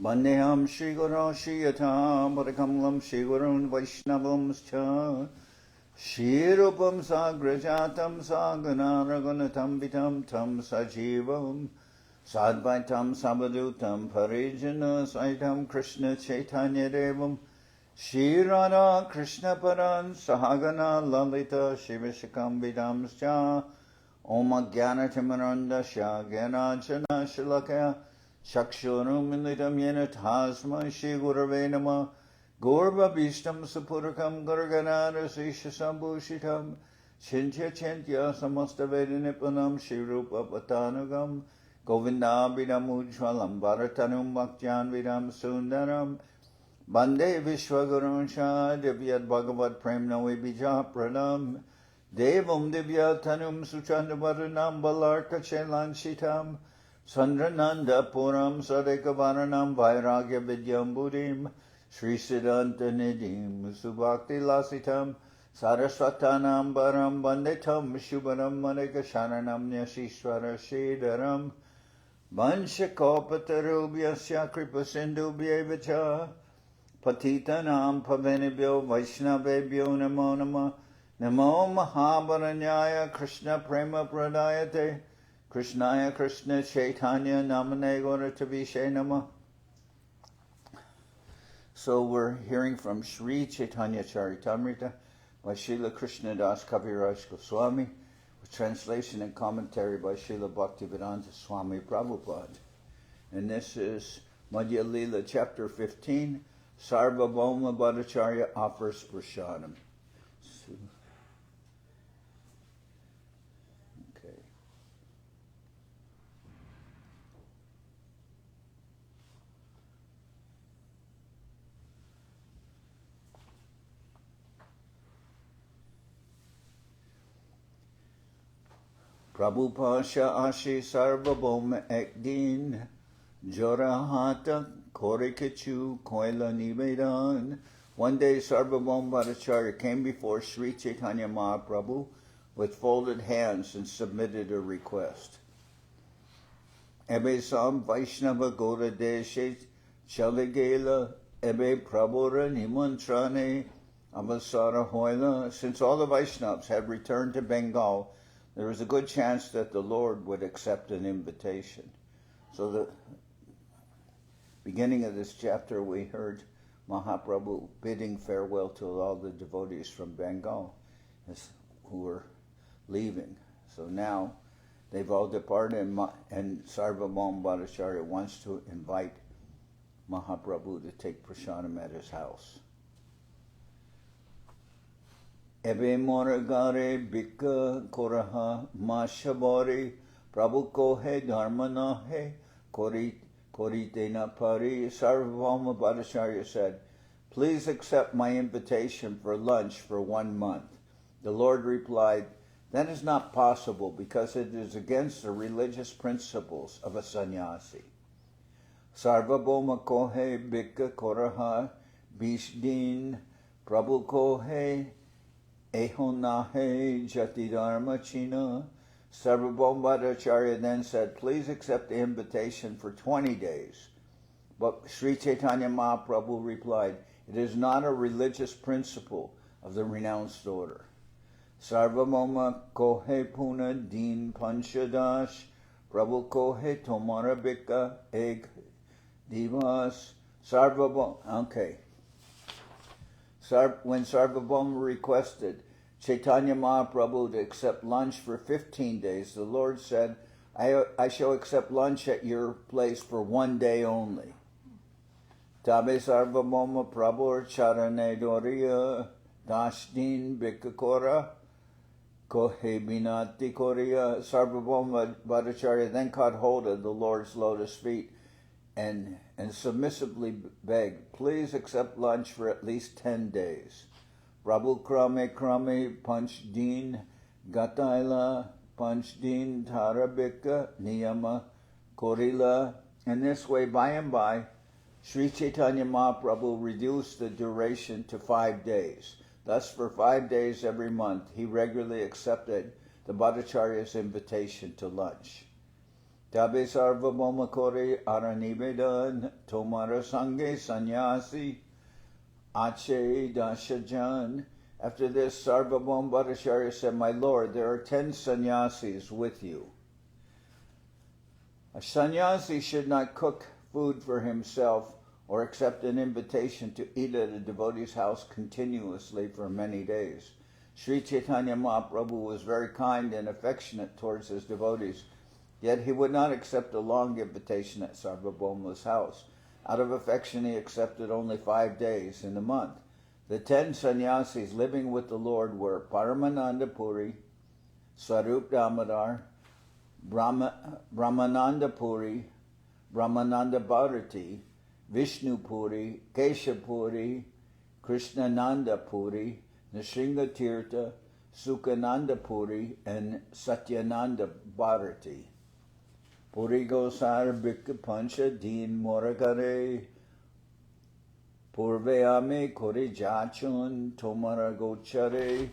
Vandeham Shri Guru Shri Yatam Padakamalam Shri Gurun Vaishnavam Scha Shri Rupam Sagrajatam Sagana Raghunatam Vitam Tam Sajivam Sadvaitam Sabadutam Parijana Saitam Krishna Chaitanya Devam Shri Radha Krishna Paran Sahagana Lalita Shivashakam Vidam Scha Om Jnana Timaranda Sha Jnanajana Shalakaya Shakshurum Militam Yena Tasma Shri Gurave Nama Gorva Bishtam Sapurakam Garganara Sishasambhushitam Chintya Chintya Samasta Vedanipanam Shri Rupa Patanagam Govinda Vidam Ujwalam Bharatanum Bhaktyan Vidam Sundaram Bande Vishwagurun Shah Divyat Bhagavat Prem Navi Bija Pranam Devam Divyatanum Suchandabaranam Balarka Chelan Shitam Sandrananda Puram Sadekavaranam Vairagya Vidyam Buddhim Sri Siddhanta Nidim Subhakti Lasitam Saraswatanam Baram Banditam Shubharam Manika Sharanam Nyashishwara Shidaram Vanshakopatarubyasya Kripa Sindhubhyevacha Patitanam Pavanibhyo Vaishnavebhyo Namo Nama Namo Mahabaranyaya Krishna Prema Pradayate Krishnaya Krishna Chaitanya Namane Gauratavishe Nama. So we're hearing from Sri Chaitanya Charitamrita by Srila Krishnadas Kaviraj Goswami, with translation and commentary by Srila Bhaktivedanta Swami Prabhupad. And this is Madhya-lila chapter 15, Sarvabhauma Bhattacharya offers prashadam. Prabhu Pasha Ashi Sarvabhauma Ekdin Jorahata Korikachu Koila Nivedan. One day Sarvabhauma Bhattacharya came before Sri Chaitanya Mahaprabhu with folded hands and submitted a request. Ebe Sam Vaishnava Gora Deshe Chaligela Ebe Prabhura Nimantrane Avasara Hoila. Since all the Vaishnavas had returned to Bengal, there was a good chance that the Lord would accept an invitation. So the beginning of this chapter, we heard Mahaprabhu bidding farewell to all the devotees from Bengal who were leaving. So now they've all departed, and Sarvabhauma Bhattacharya wants to invite Mahaprabhu to take prashadam at his house. Ebe moragare bika koraha mashabari Prabhu kohe dharmana he korite na pari. Sarvabhauma Bhattacharya said, "Please accept my invitation for lunch for 1 month." The Lord replied, "That is not possible because it is against the religious principles of a sannyasi." Sarvabhauma kohe bika koraha bishdin Prabhu kohe Ehonahe Jatidharma China. Sarvabhauma Bhattacharya then said, "Please accept the invitation for 20 days. But Sri Chaitanya Mahaprabhu replied, "It is not a religious principle of the renounced order." Sarvabhauma kohe puna din panchadash Prabhu kohe tomara bika egg divas. Sarvabhauma, okay. When Sarvabhauma requested Chaitanya Mahaprabhu to accept lunch for 15 days, the Lord said, I shall accept lunch at your place for 1 day only. Tabe Sarvabhauma Prabhu Charane Doriya Dashdin Bikakora Kohe Binati Korea. Sarvabhauma Bhattacharya then caught hold of the Lord's lotus feet and submissively begged, "Please accept lunch for at least 10 days. Prabhu krame panch din gataila panch din tarabika niyama korila." In this way, by and by, Sri Chaitanya Mahaprabhu reduced the duration to 5 days. Thus, for 5 days every month, he regularly accepted the Bhattacharya's invitation to lunch. Tabe Sarvabhauma Kore Aranivedan Tomara Sange Sannyasi Ache Dashajan. After this, Sarvabhauma Bhattacharya said, "My Lord, there are 10 sannyasis with you." A sannyasi should not cook food for himself or accept an invitation to eat at a devotee's house continuously for many days. Sri Chaitanya Mahaprabhu was very kind and affectionate towards his devotees, yet he would not accept a long invitation at Sarvabhauma's house. Out of affection, he accepted only 5 days in the month. The 10 sannyasis living with the Lord were Paramananda Puri, Swarup Damodar, Brahmananda Puri, Brahmananda Bharati, Vishnu Puri, Kesha Puri, Krishnananda Puri, Nrsinga Tirtha, Sukhananda Puri, and Satyananda Bharati. Puri Gosar Bhikka Pancha Din Morakare, Purveyame Kore Jachun Tomara Gochare.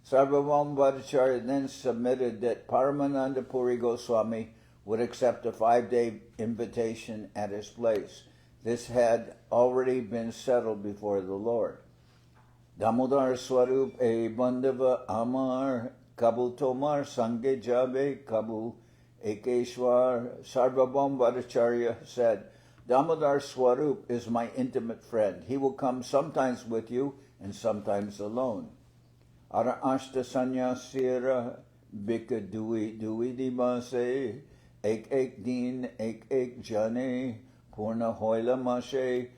Sarvabhauma Bhattacharya then submitted that Paramananda Puri Goswami would accept a 5-day invitation at his place. This had already been settled before the Lord. Damodar Swarup e Bandava Amar Kabul Tomar Sange Jabe Kabul Ekeshwar. Sarvabhauma Bhattacharya said, Damodar Swarup is my intimate friend. He will come sometimes with you and sometimes alone. Ara Ashta Sanyasira Bika Dui Divase Ek Din Ek Jane Purna Hoila Mashe.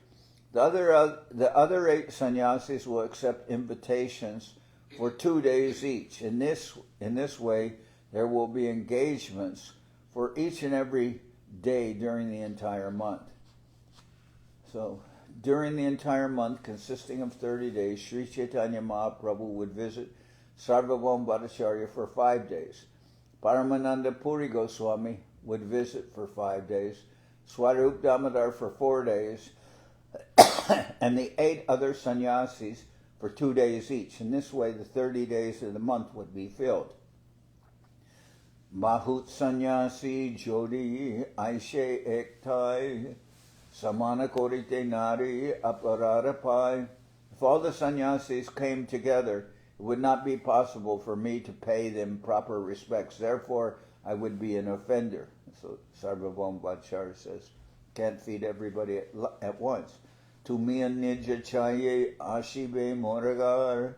The other 8 sannyasis will accept invitations for 2 days each. In this way, there will be engagements for each and every day during the entire month. So, during the entire month, consisting of 30 days, Sri Chaitanya Mahaprabhu would visit Sarvabhauma Bhattacharya for 5 days. Paramananda Puri Goswami would visit for 5 days. Swarup Damodar for 4 days. And the 8 other sannyasis for 2 days each. In this way, the 30 days of the month would be filled. Mahut sannyasi jodi aishe ektai samana korite nari apararapai. If all the sannyasis came together, it would not be possible for me to pay them proper respects. Therefore, I would be an offender. So Sarvabhauma Bhattacharya says, can't feed everybody at once. Tumiya nija chaye ashibe moragar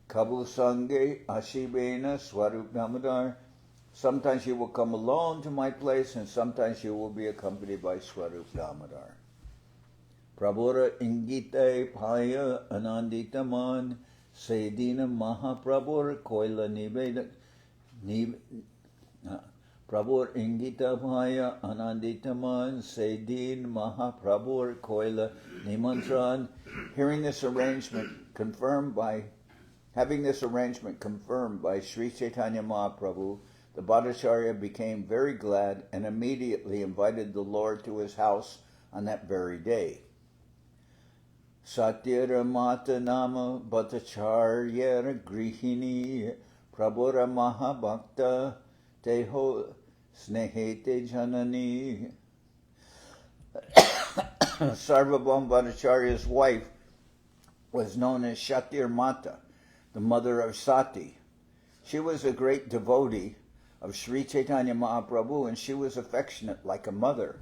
kabul sange ashibena swarup damodar. Sometimes you will come alone to my place, and sometimes you will be accompanied by Swarup Damodar. Prabhura ingite paya ananditaman sedina Mahaprabhur koila niveda Prabhur ingita bhaya ananditaman sedin Mahaprabhur koila nimantran. Having this arrangement confirmed by Sri Chaitanya Mahaprabhu, the Bhattacharya became very glad and immediately invited the Lord to his house on that very day. Satyara Mata Nama Bhattacharya Grihini Prabhura Mahabhakta Teho Snehete Janani. Sarvabhauma Bhattacharya's wife was known as Satyara Mata, the mother of Sati. She was a great devotee of Sri Chaitanya Mahaprabhu, and she was affectionate like a mother.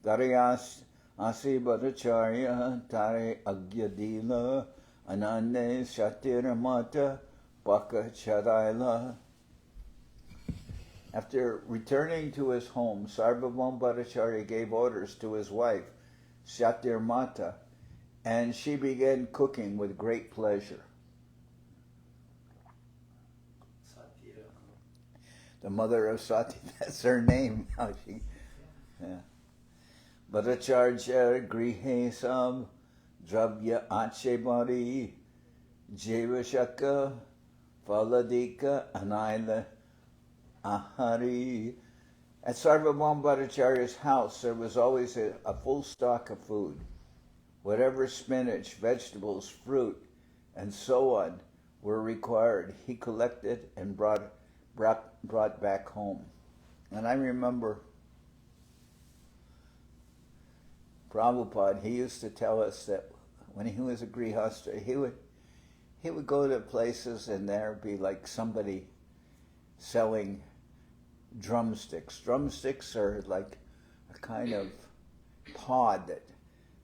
Darayas Asi Bhattacharya Tare Agyadila Anande Satyara Mata Baka Charaila. After returning to his home, Sarvabhauma Bhattacharya gave orders to his wife, Satyara Mata, and she began cooking with great pleasure. The mother of Sati, that's her name. Bhattacharya grihe sam dravya achebari jevashaka faladika anaila ahari. At Sarvabhauma Bhattacharya's house, there was always a full stock of food. Whatever spinach, vegetables, fruit, and so on were required, he collected and brought back home. And I remember Prabhupada, he used to tell us that when he was a grihastha, he would go to places and there'd be like somebody selling drumsticks. Drumsticks are like a kind of pod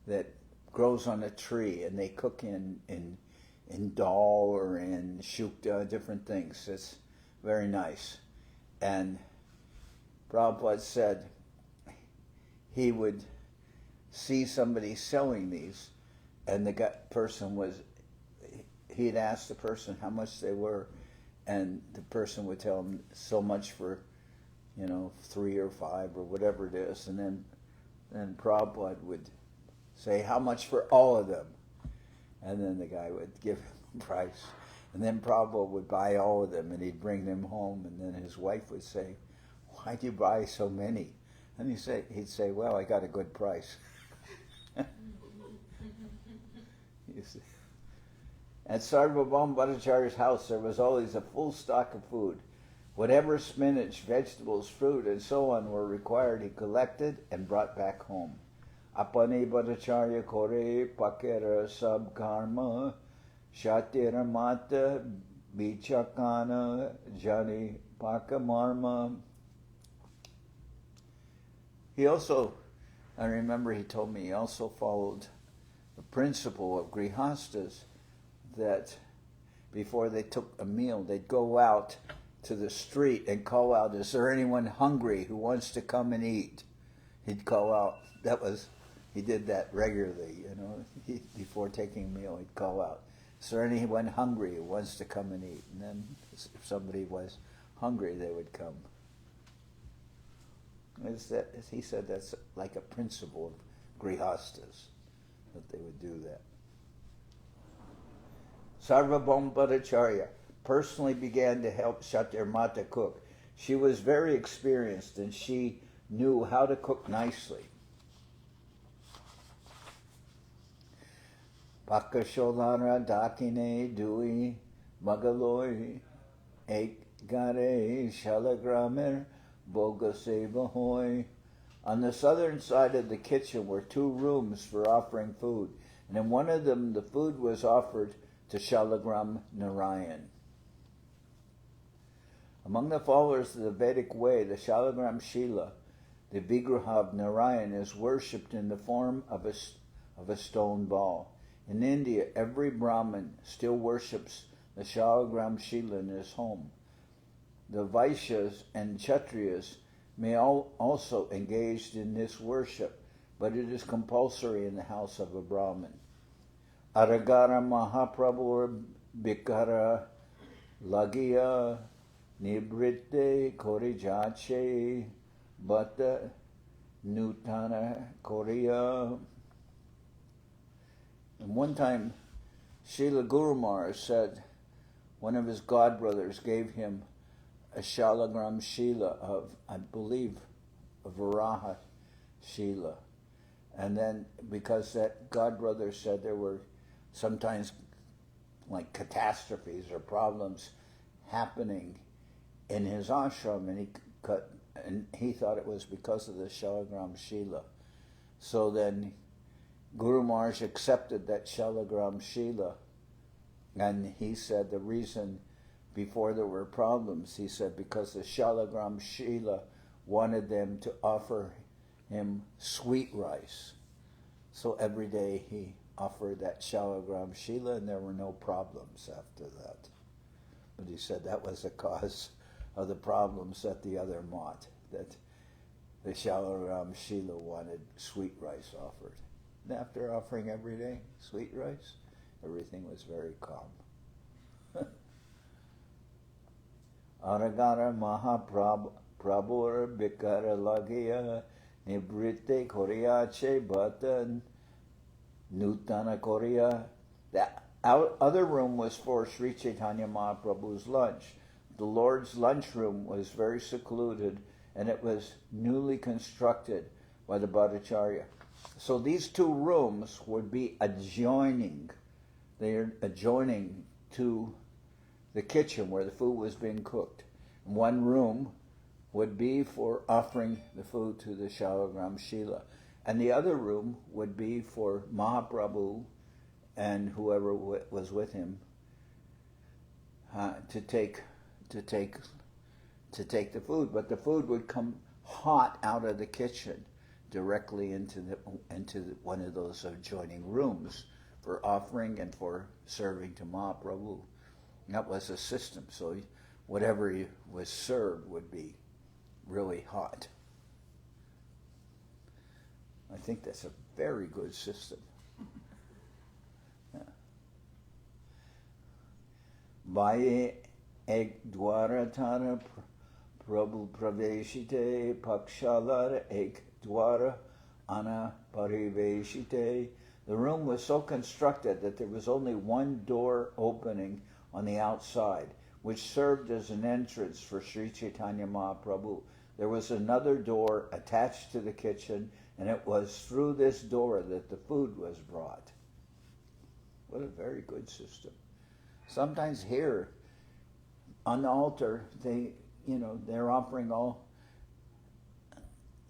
that grows on a tree, and they cook in dal or in shukta, different things. It's very nice. And Prabhupada said he would see somebody selling these, and the person he'd ask the person how much they were, and the person would tell him so much for, 3 or 5 or whatever it is, and then Prabhupada would say how much for all of them, and then the guy would give him a price, and then Prabhupada would buy all of them, and he'd bring them home, and then his wife would say, "Why'd you buy so many?" And he'd say, "Well, I got a good price." You see. At Sarvabhauma Bhattacharya's house, there was always a full stock of food. Whatever spinach, vegetables, fruit, and so on were required, he collected and brought back home. Apane Bhattacharya kore pakera sab karma, shatira mata bichakana jani pakamarma. He also, I remember he told me, he also followed the principle of grihastas, that before they took a meal, they'd go out to the street and call out, "Is there anyone hungry who wants to come and eat?" He'd call out. He did that regularly, before taking a meal, he'd call out, "Is there anyone hungry who wants to come and eat?" And then if somebody was hungry, they would come. He said that's like a principle of grihastas, that they would do that. Sarvabhauma Bhattacharya personally began to help Shatirmata cook. She was very experienced and she knew how to cook nicely. Pakasholara dakine dui magaloi ek gare shalagramer boga seva hoy. On the southern side of the kitchen were 2 rooms for offering food, and in one of them the food was offered to Shalagram Narayan. Among the followers of the Vedic way, the Shalagram Shila, the Vigraha of Narayan, is worshipped in the form of a stone ball. In India, every Brahmin still worships the Shalagram Shila in his home. The Vaishyas and Kshatriyas may also engage in this worship, but it is compulsory in the house of a Brahmin. Aragara Mahaprabhu Bikara Lagia Nibritte Korijache Bhatta Nutana Korea. And one time, Srila Guru Maharaj said one of his godbrothers gave him a Shalagram Shila of, I believe, a Varaha Shila. And then, because that godbrother said there were sometimes like catastrophes or problems happening in his ashram, and he thought it was because of the Shalagram Shila. So then Guru Maharaj accepted that Shalagram Shila, and he said the reason before there were problems, he said because the Shalagram Shila wanted them to offer him sweet rice. So every day he offered that Shalagram Shila, and there were no problems after that. But he said that was the cause of the problems at the other mott, that the Shalagram Shila wanted sweet rice offered. And after offering every day sweet rice, everything was very calm. Aragara Mahaprabhur Bikara Lagia Nibritte Koriache Batan Nutana Korea. The other room was for Sri Chaitanya Mahaprabhu's lunch. The Lord's lunchroom was very secluded, and it was newly constructed by the Bhattacharya. So these 2 rooms would be adjoining. They're adjoining to the kitchen where the food was being cooked. In one room would be for offering the food to the Shalagram Shila. And the other room would be for Mahaprabhu and whoever was with him to take the food. But the food would come hot out of the kitchen directly into one of those adjoining rooms for offering and for serving to Mahaprabhu. And that was a system. So whatever was served would be really hot. I think that's a very good system. Vaye ek dwara tara prabhu praveshite pakshalar ek dwara ana pariveshite. The room was so constructed that there was only one door opening on the outside, which served as an entrance for Sri Chaitanya Mahaprabhu. There was another door attached to the kitchen, and it was through this door that the food was brought. What a very good system. Sometimes here on the altar, they're offering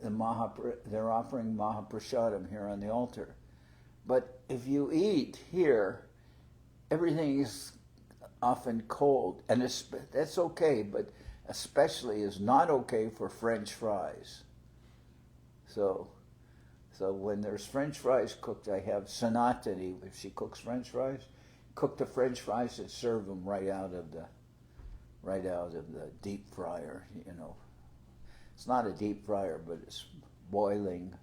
they're offering Mahaprashadam here on the altar. But if you eat here, everything is often cold, and that's okay, but especially is not okay for French fries. So when there's French fries cooked, I have Sanatani, if she cooks French fries, cook the French fries and serve them right out of the deep fryer. It's not a deep fryer, but it's boiling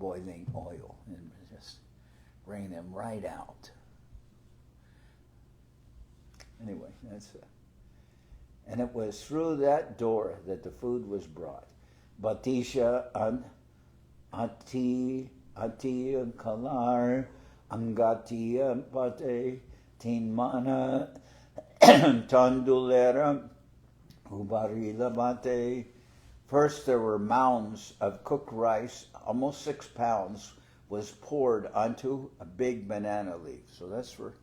oil, and just bring them right out. Anyway, and it was through that door that the food was brought. Batisha ati kalar angati pate tinmana tandulera ubarila bate. First there were mounds of cooked rice, almost 6 pounds, was poured onto a big banana leaf. So that's for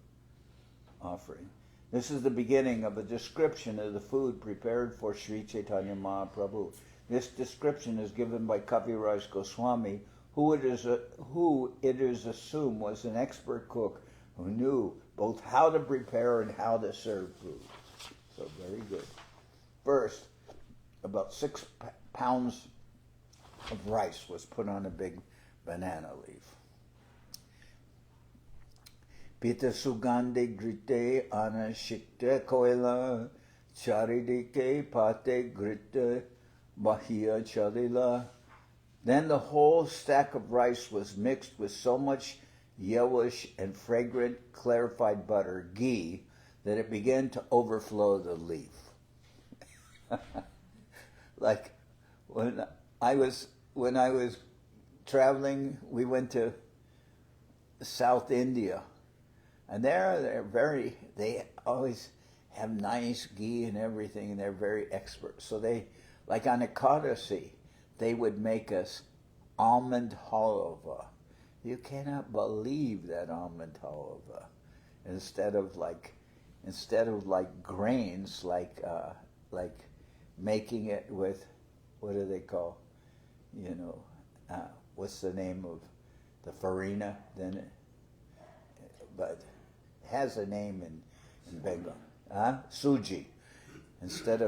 offering. This is the beginning of a description of the food prepared for Sri Chaitanya Mahaprabhu. This description is given by Kaviraj Goswami, who it is assumed was an expert cook who knew both how to prepare and how to serve food. So very good. First, about 6 pounds of rice was put on a big banana leaf. Pita sugande grite ana shikta koila charidike pate grite bahia chalila. Then the whole stack of rice was mixed with so much yellowish and fragrant clarified butter, ghee, that it began to overflow the leaf. Like when I was traveling, we went to South India, and they always have nice ghee and everything, and they're very expert. So they, like on Ekadasi, they would make us almond halva. You cannot believe that almond halva. Instead of like grains, like making it with, what do they call, what's the name of the farina? Then, but it has a name in Bengali. Suji. Instead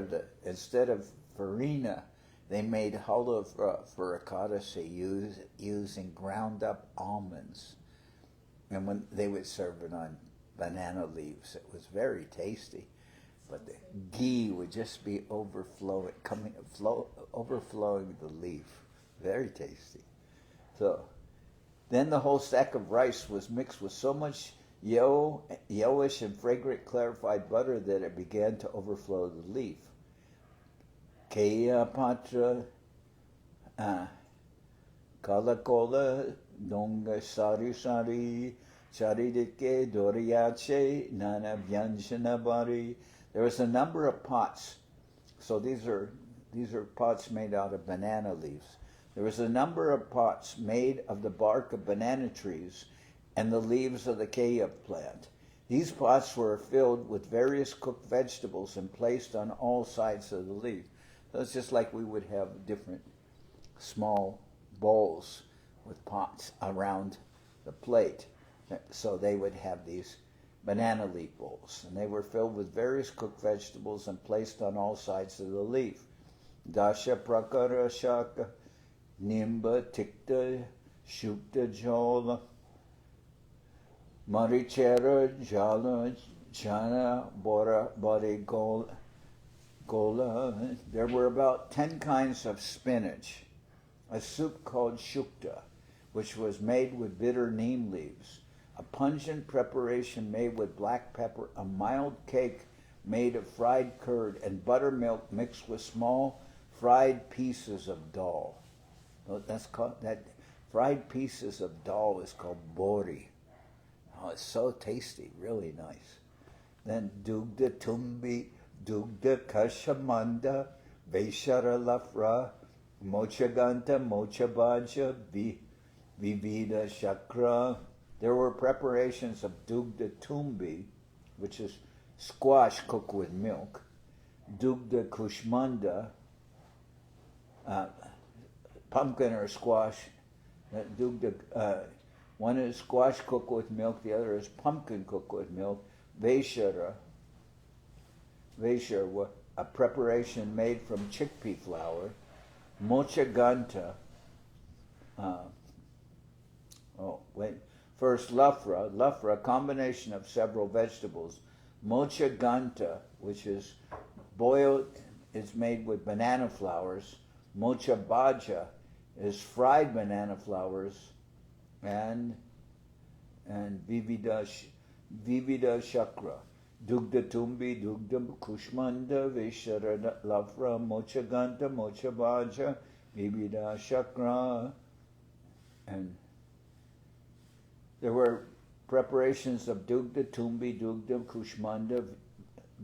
of farina, they made halva for Ekadasi using ground up almonds, and when they would serve it on banana leaves, it was very tasty. But the ghee would just be overflowing the leaf. Very tasty. So then the whole stack of rice was mixed with so much yellowish and fragrant clarified butter that it began to overflow the leaf. Kaya patra kalakola donga sari sari charidike doriache nana vyanjana bari. There was a number of pots. So these are pots made out of banana leaves. There was a number of pots made of the bark of banana trees and the leaves of the kaya plant. These pots were filled with various cooked vegetables and placed on all sides of the leaf. So it's just like we would have different small bowls with pots around the plate. So they would have these banana leaf bowls, and they were filled with various cooked vegetables and placed on all sides of the leaf. Dasha prakara shaka, nimba tikta, shukta jala, marichera jala, chana bora bari gola. There were about 10 kinds of spinach, a soup called shukta, which was made with bitter neem leaves, a pungent preparation made with black pepper, a mild cake made of fried curd, and buttermilk mixed with small fried pieces of dal. That's called, that fried pieces of dal is called bori. Oh, it's so tasty, really nice. Then dugda tumbi, dugda kashamanda, vaishara lafra, mochaganta, mochabaja, vivida shakra. There were preparations of dugda tumbi, which is squash cooked with milk, dugda kushmanda, pumpkin or squash. One is squash cooked with milk, the other is pumpkin cooked with milk. Vaishara, a preparation made from chickpea flour. Mochaganta, first lafra, a combination of several vegetables. Mochaganta, which is boiled, is made with banana flowers. Mocha baja is fried banana flowers, and vivida shakra. Dugda tumbi, dugda kushmanda, vishara lafra, mocha ganta, mocha baja, vivida shakra. And there were preparations of dugda tumbi, dugda kushmanda,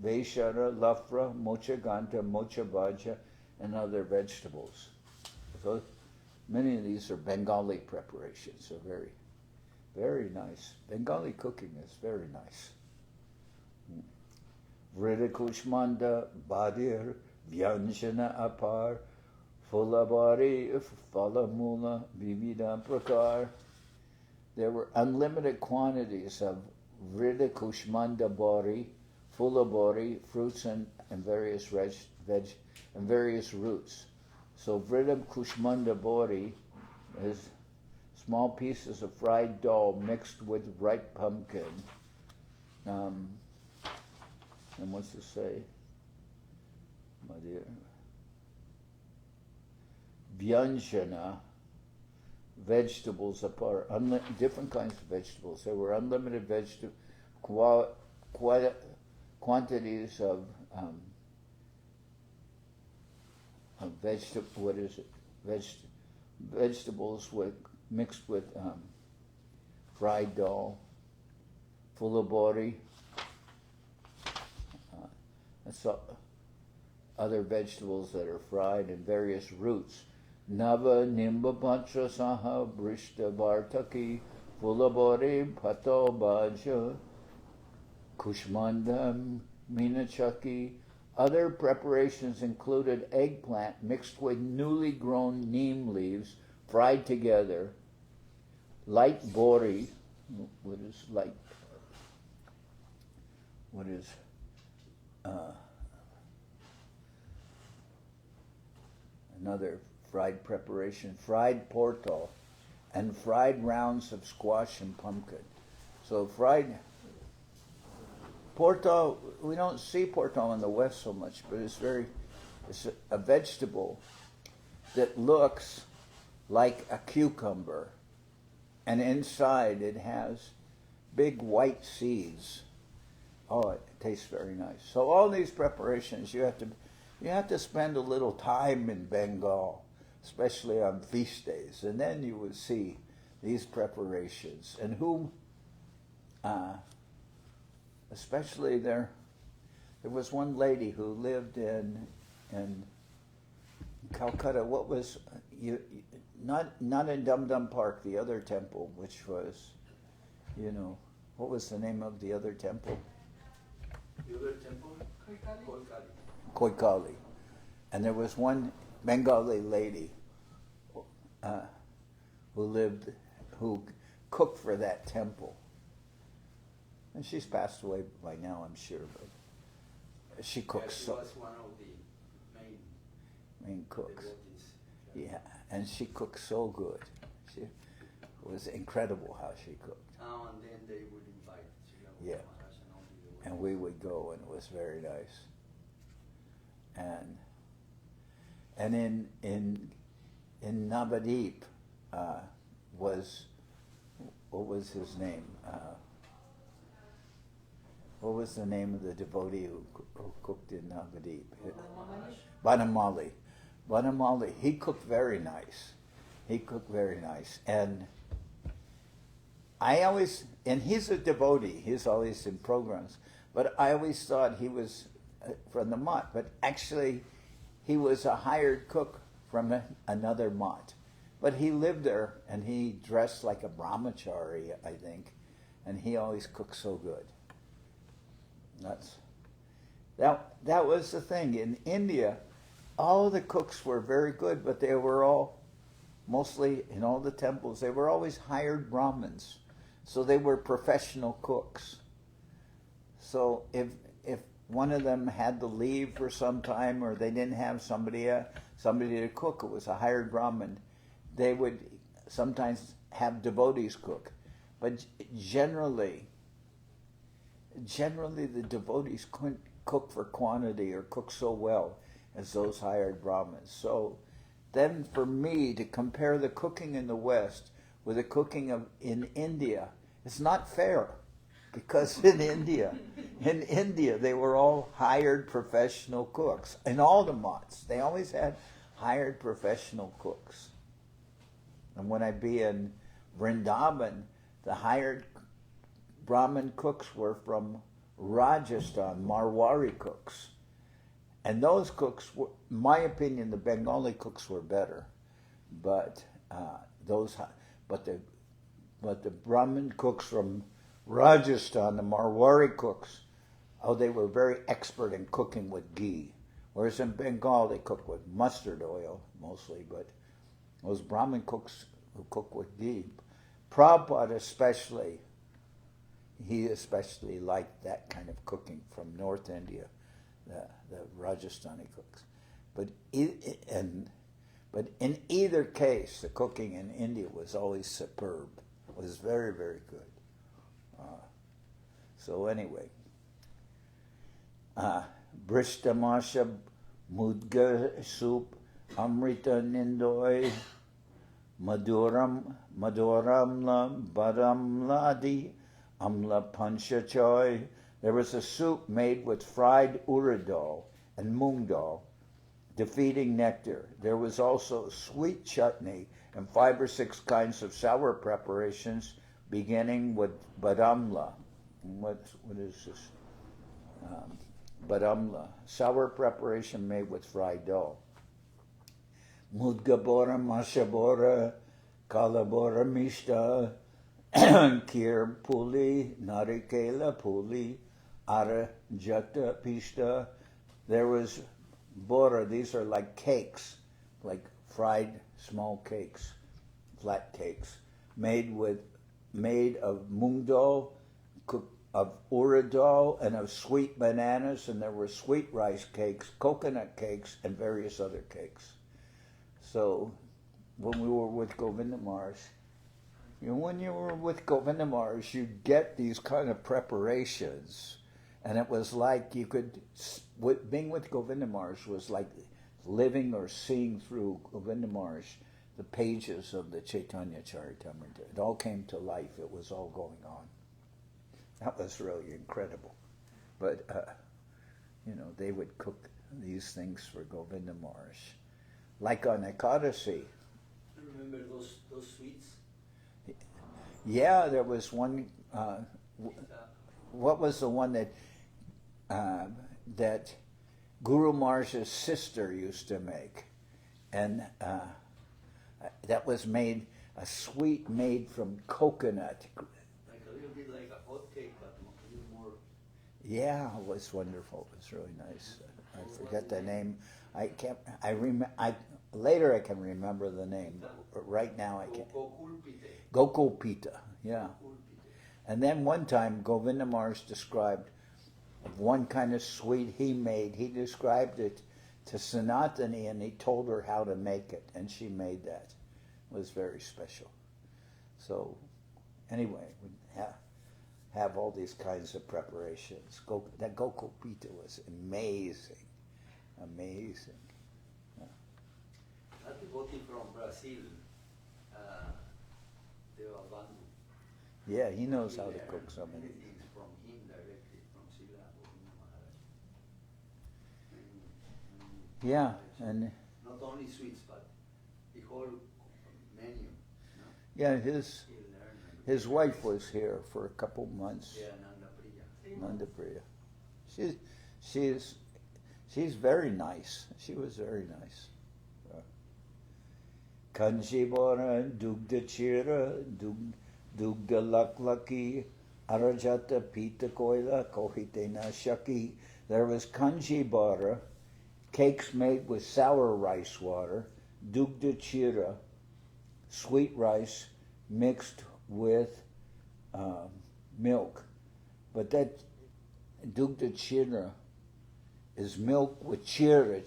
veshara lafra, mocha ganta, mocha baja, and other vegetables. So many of these are Bengali preparations. So very, very nice. Bengali cooking is very nice. Vrida kushmanda, badir, vyanjana apar, fulabari, falamula, vivida prakar. There were unlimited quantities of vrida kushmanda bori, fulabari, fruits and various and various roots. So vrida kushmanda bori is small pieces of fried dal mixed with ripe pumpkin. And what's to say, my dear? Vyanjana, vegetables apart, different kinds of vegetables. There were unlimited quantities of vegetables mixed with fried dal, fulabori. Other vegetables that are fried, and various roots. Nava nimba pancha saha brishta vartaki fulabori pato baja kushmanda minachaki. Other preparations included eggplant mixed with newly grown neem leaves fried together, light bori, another fried preparation, fried portal, and fried rounds of squash and pumpkin. So fried portal, we don't see portal in the West so much, but it's a vegetable that looks like a cucumber, and inside it has big white seeds. Oh, it tastes very nice. So all these preparations, you have to spend a little time in Bengal, especially on feast days, and then you would see these preparations. And especially there was one lady who lived in Calcutta. What was not in Dum Dum Park, the other temple, which was, what was the name of the other temple? The other temple? Koikali. And there was one Bengali lady who cooked for that temple. And she's passed away by now, I'm sure, but she cooks She was one of the main cooks. devotees. Yeah, and she cooked so good. It was incredible how she cooked. Now and then they would invite Srila Yeah. Maharaj and all the devotees. And we would go, and it was very nice. And in Navadip was, what was his name? What was the name of the devotee who cooked in Navadip? Vanamali. Vanamali. He cooked very nice. And and he's a devotee. He's always in programs. But I always thought he was from the mutt. But actually, he was a hired cook from another mutt. But he lived there, and he dressed like a brahmachari, I think. And he always cooked so good. That was the thing. In India, all the cooks were very good, but they were all, mostly in all the temples, they were always hired Brahmins. So they were professional cooks. So if one of them had to leave for some time, or they didn't have somebody to cook, it was a hired Brahmin, they would sometimes have devotees cook. But generally the devotees couldn't cook for quantity or cook so well as those hired Brahmins. So then for me to compare the cooking in the West with the cooking in India, it's not fair. Because in India they were all hired professional cooks. In all the mutts, they always had hired professional cooks. And when I'd be in Vrindavan, the hired Brahmin cooks were from Rajasthan, Marwari cooks. And those cooks were, in my opinion, the Bengali cooks were better. But the Brahmin cooks from Rajasthan, the Marwari cooks, they were very expert in cooking with ghee. Whereas in Bengal, they cook with mustard oil mostly, but those Brahmin cooks who cook with ghee, Prabhupada especially liked that kind of cooking from North India, the Rajasthani cooks. But in either case, the cooking in India was always superb. It was very, very good. So anyway, Brishtamasha Mudga soup, Amrita Nindoy, Maduramla Baramladi, Amla Panchachoy. There was a soup made with fried urad dal and moong dal, defeating nectar. There was also sweet chutney and 5 or 6 kinds of sour preparations, beginning with badamla. What is this? Badamla, sour preparation made with fried dal. Mudgabora, Mashabora, Kalabora, Mishta, Kir Puli, Narikela Puli, Ara Jata Pishta. There was bora, these are like cakes, like fried small cakes, flat cakes, made of moong dal, of urad dal, and of sweet bananas, and there were sweet rice cakes, coconut cakes, and various other cakes. So when we were with Govinda Maharaj, when you were with Govinda Maharaj, you'd get these kind of preparations, and it was like you could, being with Govinda Maharaj was like living or seeing through Govinda Maharaj the pages of the Chaitanya Charitamrita. It all came to life. It was all going on. That was really incredible. But, they would cook these things for Govinda Maharaj. Like on Ekadasi. Remember those sweets? Yeah, there was one, what was the one that Guru Maharaj's sister used to make? And that was a sweet made from coconut. Like a little bit like a hot cake, but a little more. Yeah, it was wonderful. It was really nice. I forget the name. I can't. Later I can remember the name, but right now I can't. Gokulpita. Yeah. And then one time Govinda Maharaj described one kind of sweet he made. He described it to Sanatani, and he told her how to make it, and she made that. It was very special. So, anyway, we have all these kinds of preparations. That Gokul Pita was amazing, amazing. That devotee from Brazil, Seva. Yeah, he knows how to cook so many things. Things from him directly, from Srila Maharaj. Yeah, and not only sweets, but the whole menu. No? yeah, his wife was here for a couple months. Yeah, Nanda Priya. She's very nice. She was very nice. Kanjibora dugda chira dugda laklaki arajata pita koila kohitena shaki. There was kanjibara, cakes made with sour rice water, dugda chira, sweet rice mixed with milk. But that dugda chira is milk with chira.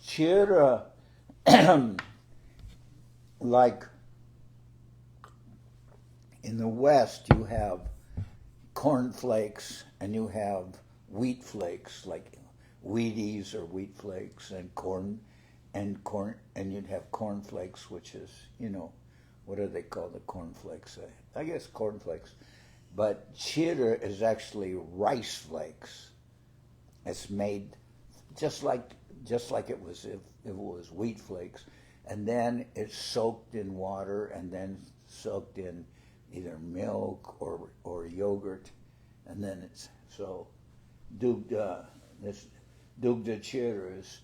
Chira, like in the West, you have corn flakes and you have wheat flakes, like Wheaties or wheat flakes, and corn, and you'd have corn flakes, which is, what do they call the corn flakes? I guess corn flakes. But chira is actually rice flakes. It's made just like it was if it was wheat flakes, and then it's soaked in water, and then soaked in either milk or yogurt, and then it's so dugda. This dugda chira is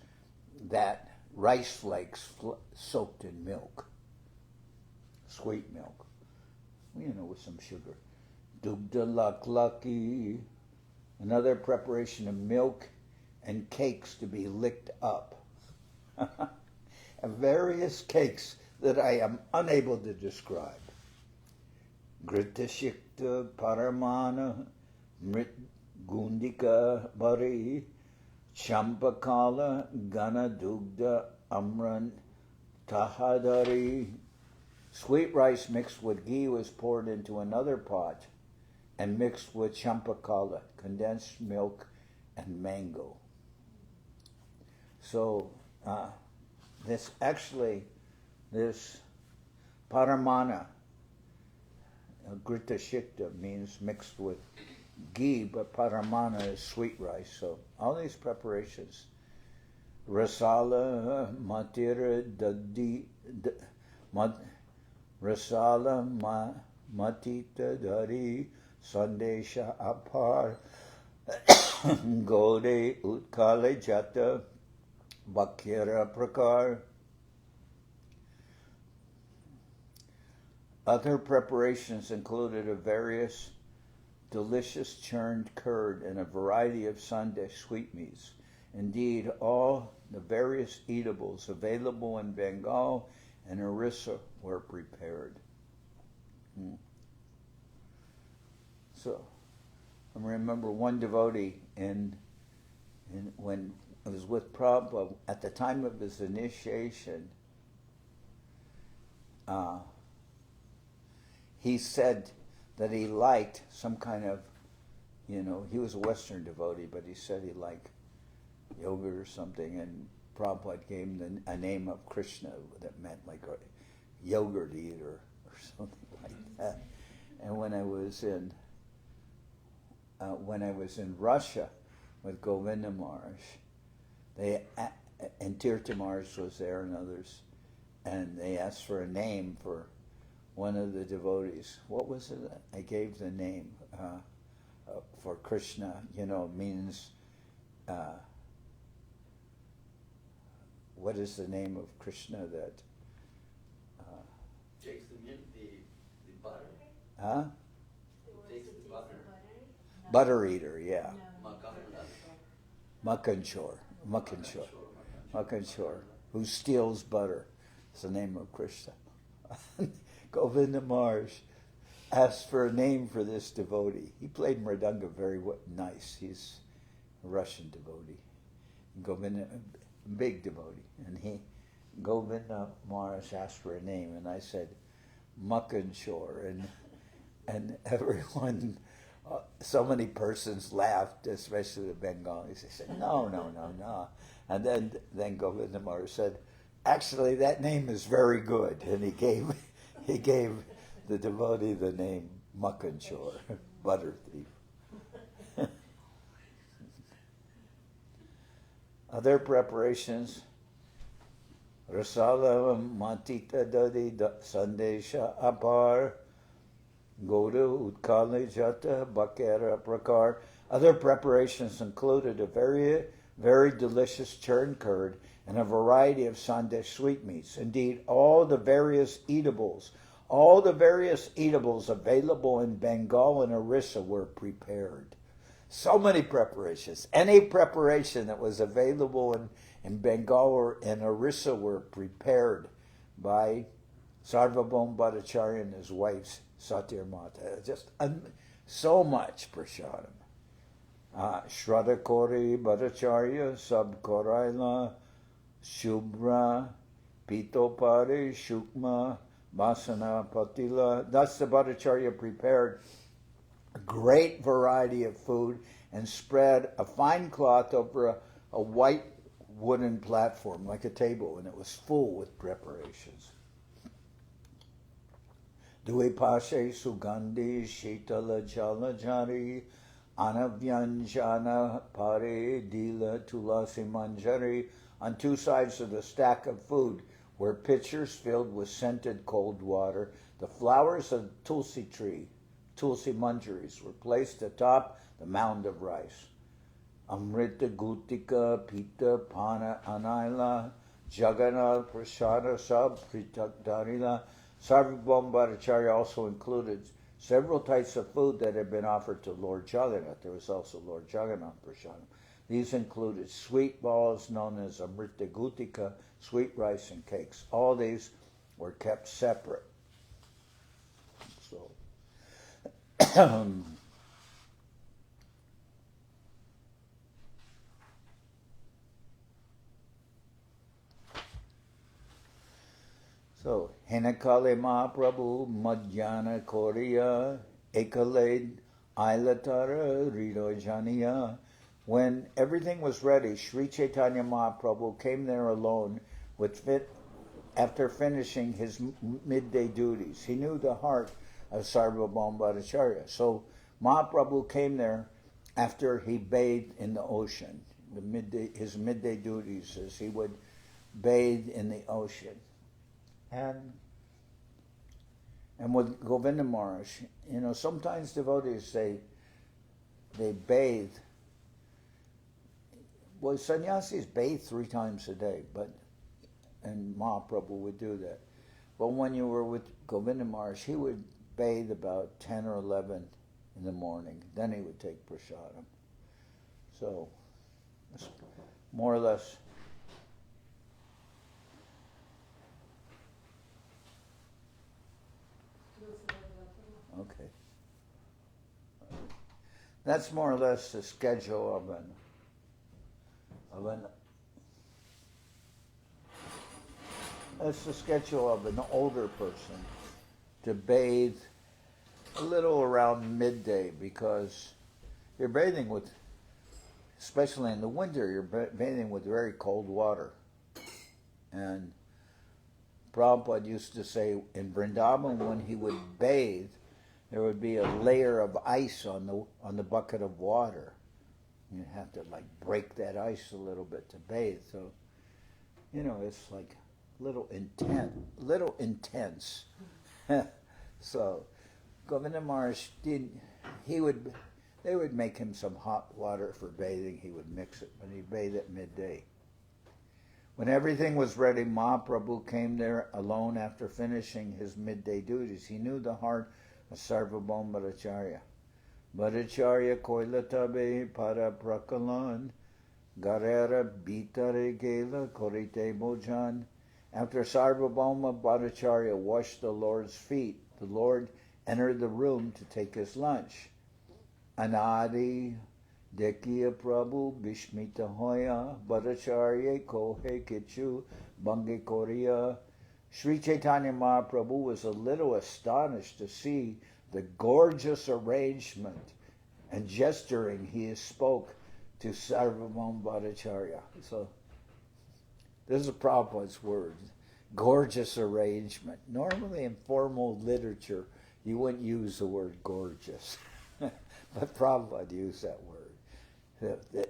that rice flakes soaked in milk, sweet milk, with some sugar. Dugda laklaki, another preparation of milk and cakes to be licked up. Various cakes that I am unable to describe. Gritashikta paramana mrit gundika bari champakala gana dugda amran tahadari. Sweet rice mixed with ghee was poured into another pot and mixed with champakala, condensed milk, and mango. So this paramana, gritashikta, means mixed with ghee, but paramana is sweet rice. So all these preparations, rasala matira dadi, rasala matita dari sandesha apar gode utkale jata bakira prakar. Other preparations included a various delicious churned curd and a variety of Sunday sweetmeats. Indeed, all the various eatables available in Bengal and Orissa were prepared. So, I remember one devotee when I was with Prabhupada, at the time of his initiation, he said that he liked some kind of, he was a Western devotee, but he said he liked yogurt or something, and Prabhupada gave him a name of Krishna that meant like a yogurt eater or something like that. And when I was in Russia with Govinda Maharaj, and Tirtha Maharaj was there and others, and they asked for a name for one of the devotees. What was it? I gave the name for Krishna. Means what is the name of Krishna that? Takes the butter. Huh? Takes the butter. Butter eater, yeah. Makanchor. Makanchor. Makanchor, who steals butter. It's the name of Krishna. Govinda Maharaj asked for a name for this devotee. He played mridanga very nice. He's a Russian devotee. Govinda, big devotee. And Govinda Maharaj asked for a name, and I said, Makanchor. And everyone, so many persons laughed, especially the Bengalis. They said, no. And then Govinda Maharaj said, actually, that name is very good. And he gave the devotee the name Makanchor, butter thief. Other preparations. Rasala matita dadi sandesha apar godu utkali jata bakera prakar. Other preparations included a very, very delicious churn curd and a variety of sandesh sweetmeats. Indeed, all the various eatables available in Bengal and Orissa were prepared. So many preparations. Any preparation that was available in Bengal or in Orissa were prepared by Sarvabhauma Bhattacharya and his wife Satyamata. Just so much prashadam. Shradakori Bhattacharya Sabkoraila Shubhra Pitopari Shukma Vasana Patila. Thus the Bhattacharya prepared a great variety of food and spread a fine cloth over a white wooden platform like a table, and it was full with preparations. Duipashe Sugandhi Shitala Jalajari Anavyanjana Pare Dila Tulasi Manjari. On two sides of the stack of food were pitchers filled with scented cold water. The flowers of the tulsi tree, tulsi manjaris, were placed atop the mound of rice. Amrita Gutika Pita Pana Anaila Jagana Prashada Sab Pritakdarila. Sarvabhauma Bhattacharya also included several types of food that had been offered to Lord Jagannath. There was also Lord Jagannath Prashadam. These included sweet balls known as Amrita Gutika, sweet rice and cakes. All these were kept separate. So, Hinakale Mahaprabhu Madhyana Korea Ekale Ailatara Ridojaniya. When everything was ready, Sri Chaitanya Mahaprabhu came there alone after finishing his midday duties. He knew the heart of Sarvabhauma Bhattacharya. So Mahaprabhu came there after he bathed in the ocean. His midday duties is he would bathe in the ocean. And with Govinda Maharaj, sometimes devotees, they bathe. Well, sannyasis bathe 3 times a day, and Mahaprabhu would do that. But when you were with Govinda Maharaj, he would bathe about 10 or 11 in the morning. Then he would take prashadam. So, it's more or less. Okay. That's more or less the schedule of an older person to bathe a little around midday, because you're bathing with, especially in the winter, you're bathing with very cold water. And Prabhupada used to say in Vrindavan, when he would bathe, there would be a layer of ice on the bucket of water. You have to break that ice a little bit to bathe. So, it's like little intense. So, Govinda Maharaj they would make him some hot water for bathing. He would mix it, and he'd bathe at midday. When everything was ready, Mahaprabhu came there alone after finishing his midday duties. He knew the heart of Sarvabhauma Bhattacharya. Bhattacharya Koilatabe Para Prakalan garera bitare gela korite mojan. After Sarvabhauma Bhattacharya washed the Lord's feet, the Lord entered the room to take his lunch. Anadi Dekiya Prabhu Bishmita Hoya Bhattacharya Kohe Kichu Bange Korea. Sri Chaitanya Mahaprabhu was a little astonished to see the gorgeous arrangement, and gesturing he spoke to Sarvabhauma Bhattacharya. So this is Prabhupada's word, gorgeous arrangement. Normally in formal literature you wouldn't use the word gorgeous, but Prabhupada used that word.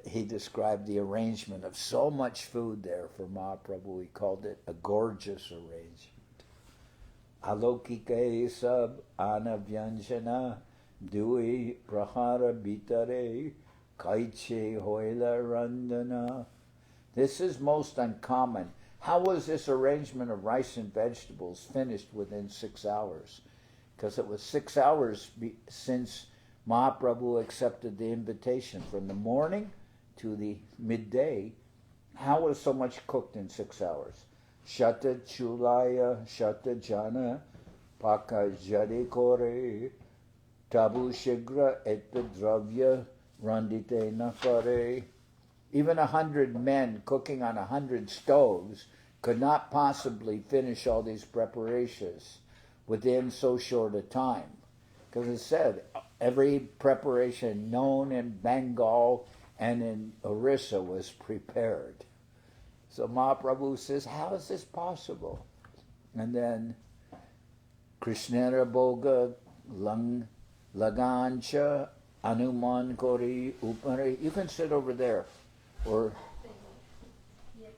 He described the arrangement of so much food there for Mahaprabhu. He called it a gorgeous arrangement. Alokike sab anavyanjana dui prahara bitare kaiche hoila randana. This is most uncommon. How was this arrangement of rice and vegetables finished within 6 hours? Because it was 6 hours since Mahaprabhu accepted the invitation, from the morning to the midday. How was so much cooked in 6 hours? Shata chulaya, shata jana, paka jade kore, tabu shigra et dravya randite nafare. Even 100 men cooking on 100 stoves could not possibly finish all these preparations within so short a time. Because it said every preparation known in Bengal and in Orissa was prepared. So Mahaprabhu says, how is this possible? And then Krishnara Boga Lagancha Anuman Kori Upare. You can sit over there. Or yes.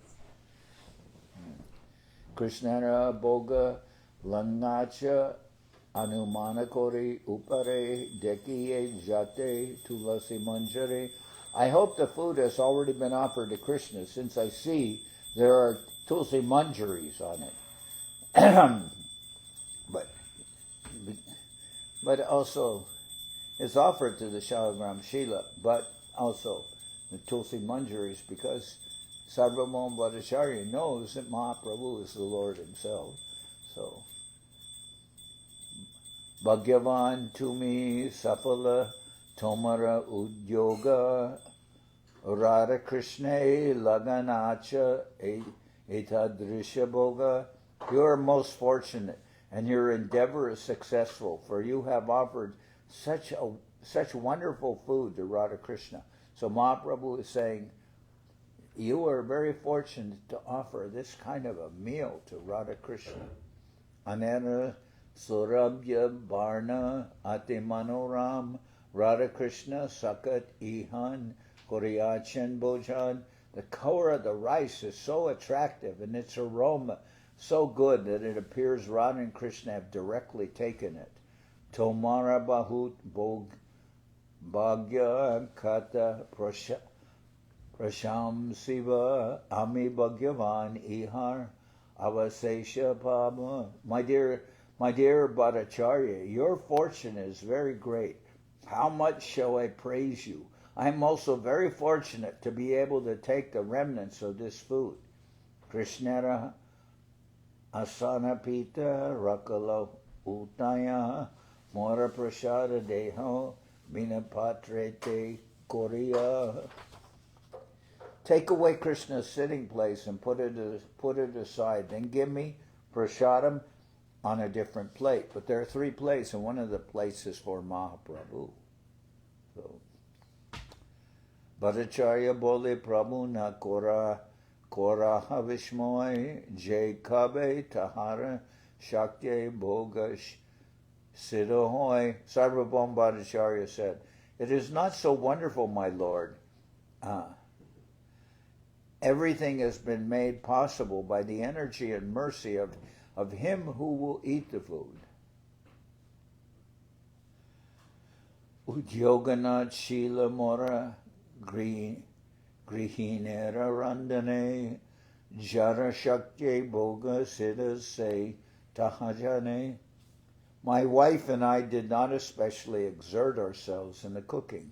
Krishnara Boga Langacha Anumana Kori Upare Dekiye Jate Tulasi Manjare. I hope the food has already been offered to Krishna, since I see there are Tulsi Manjaris on it. but also it's offered to the Shalagram Shila, but also the Tulsi Manjaris, because Sarvabhauma Bhattacharya knows that Mahaprabhu is the Lord himself. So Bhagyavan Tumi Sapala Tomara Udyoga Radha Krishna Laganacha Etadrisha Boga. You are most fortunate, and your endeavor is successful, for you have offered such wonderful food to Radha Krishna. So Mahaprabhu is saying, you are very fortunate to offer this kind of a meal to Radha Krishna. Anana Surabhya Barna Ate Manoram Radha Krishna Sakat Ihan Koryachan Bojan. The color of the rice is so attractive and its aroma so good that it appears Radha and Krishna have directly taken it. Tomara Bahut Bog Bhagya Kata Prasham Siva Ami Bhagyavan Ihar Avasesha Pama. My dear Bhattacharya, your fortune is very great. How much shall I praise you? I am also very fortunate to be able to take the remnants of this food. Krishnara Asana Pita Rakala Utaya Mora Prashada Deho Minapatrete Korea. Take away Krishna's sitting place and put it aside. Then give me prashadam on a different plate. But there are 3 plates, and one of the plates is for Mahaprabhu. So, Bhattacharya Bole Prabhu na Kora Vishmoy Jay Kabe Tahara Shakya Bhogash Siddhahoy. Sarvabhauma Bhattacharya said, it is not so wonderful, my Lord. Everything has been made possible by the energy and mercy of him who will eat the food. Udyoganath Shila Mora Grihinera Randane Jara Shakti Bhoga Siddha Se Tahajane. My wife and I did not especially exert ourselves in the cooking.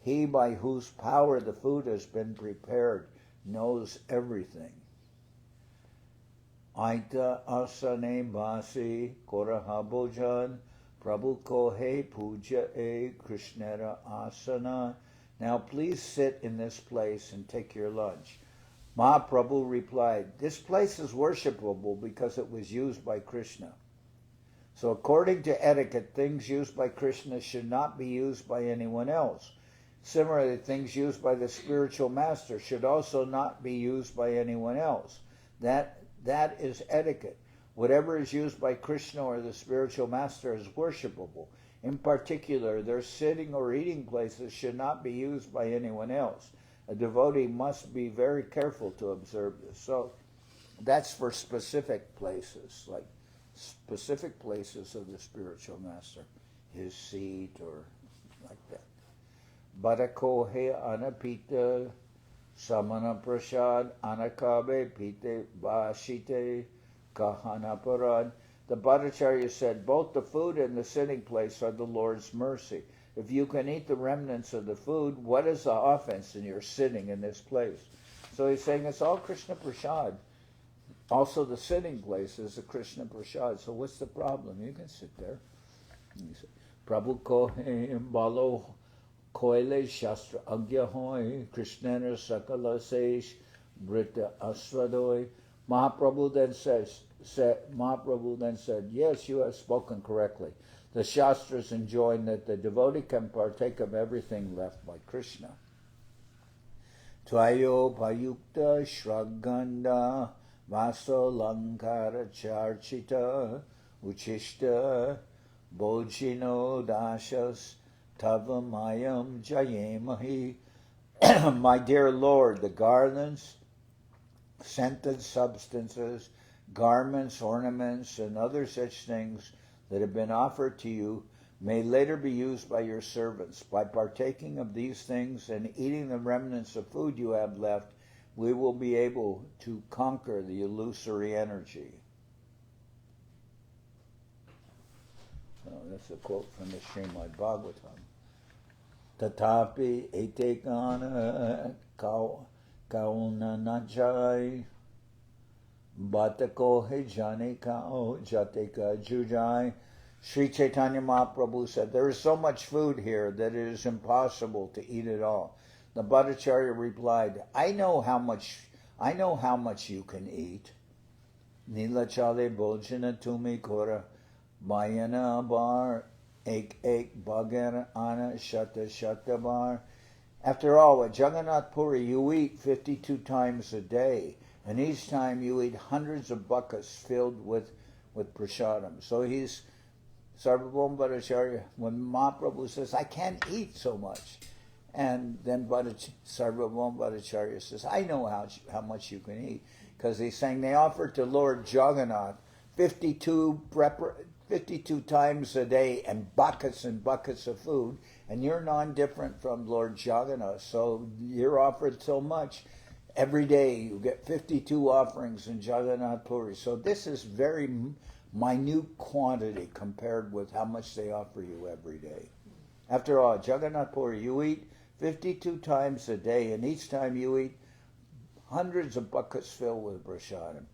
He by whose power the food has been prepared knows everything. Aita asane basi koraha bhojan Prabhu kohe puja e Krishnera asana. Now please sit in this place and take your lunch. Mahaprabhu replied, this place is worshipable because it was used by Krishna. So according to etiquette, things used by Krishna should not be used by anyone else. Similarly, things used by the spiritual master should also not be used by anyone else. That is etiquette. Whatever is used by Krishna or the spiritual master is worshipable. In particular, their sitting or eating places should not be used by anyone else. A devotee must be very careful to observe this. So that's for specific places, like specific places of the spiritual master, his seat or like that. Badakohe anapita samana prashad anakabe pite bashite kahana parad. The Bhattacharya said, both the food and the sitting place are the Lord's mercy. If you can eat the remnants of the food, what is the offense in your sitting in this place? So he's saying it's all Krishna prasad. Also the sitting place is a Krishna prasad. So what's the problem? You can sit there. Prabhu kohe balo koile shastra agya hoy Krishnana sakala sesh brita asvadoy. Mahaprabhu then said, yes, you have spoken correctly. The Shastras enjoin that the devotee can partake of everything left by Krishna. Tvayo payukta shraganda vaso lankara charchita uchishta bojino dashas tavamayam jayemahi. My dear Lord, the garlands, scented substances, garments, ornaments, and other such things that have been offered to you may later be used by your servants. By partaking of these things and eating the remnants of food you have left, we will be able to conquer the illusory energy. That's a quote from the Srimad Bhagavatam. Tatapi etekana kauna najai batako he jane kao jateka jujai. Sri Chaitanya Mahaprabhu said, there is so much food here that it is impossible to eat it all. The Bhattacharya replied, I know how much you can eat. Nila chale bojana tumi kora bayana bar ek bagar ana shata bar. After all, at Jagannath Puri you eat 52 times a day, and each time you eat hundreds of buckets filled with prashadam. So he's Sarvabhauma Bhattacharya, when Mahaprabhu says, I can't eat so much. And then Sarvabhauma Bhattacharya says, I know how much you can eat. Because he's saying they offered to Lord Jagannath 52 times a day and buckets of food. And you're non-different from Lord Jagannath. So you're offered so much. Every day you get 52 offerings in Jagannath Puri. So this is very minute quantity compared with how much they offer you every day. After all, Jagannath Puri, you eat 52 times a day, and each time you eat hundreds of buckets filled with prashadam.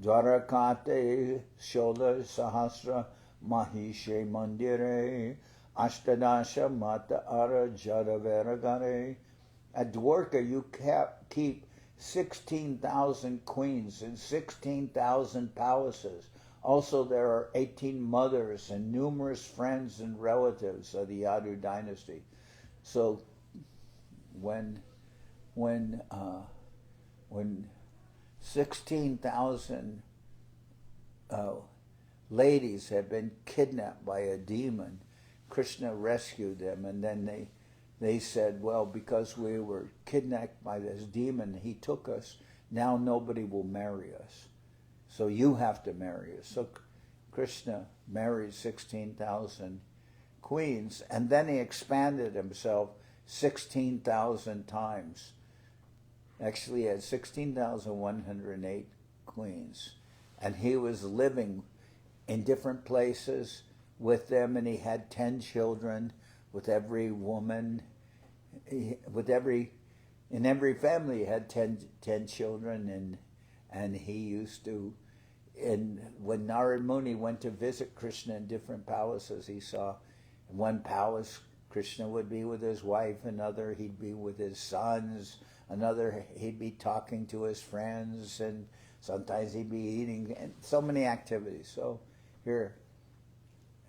Dwarakate shola sahasra mahishe mandire ashtadasha mata ara jadavaragare. At Dwarka you keep 16,000 queens and 16,000 palaces. Also, there are 18 mothers and numerous friends and relatives of the Yadu dynasty. So, when 16,000 ladies had been kidnapped by a demon, Krishna rescued them, and then they said, well, because we were kidnapped by this demon, he took us. Now nobody will marry us. So you have to marry us. So Krishna married 16,000 queens, and then he expanded himself 16,000 times. Actually, he had 16,108 queens. And he was living in different places with them, and he had 10 children with every woman. in every family he had 10 children, and he used to, and when Narad Muni went to visit Krishna in different palaces, he saw in one palace Krishna would be with his wife, another he'd be with his sons, another he'd be talking to his friends, and sometimes he'd be eating, and so many activities. So here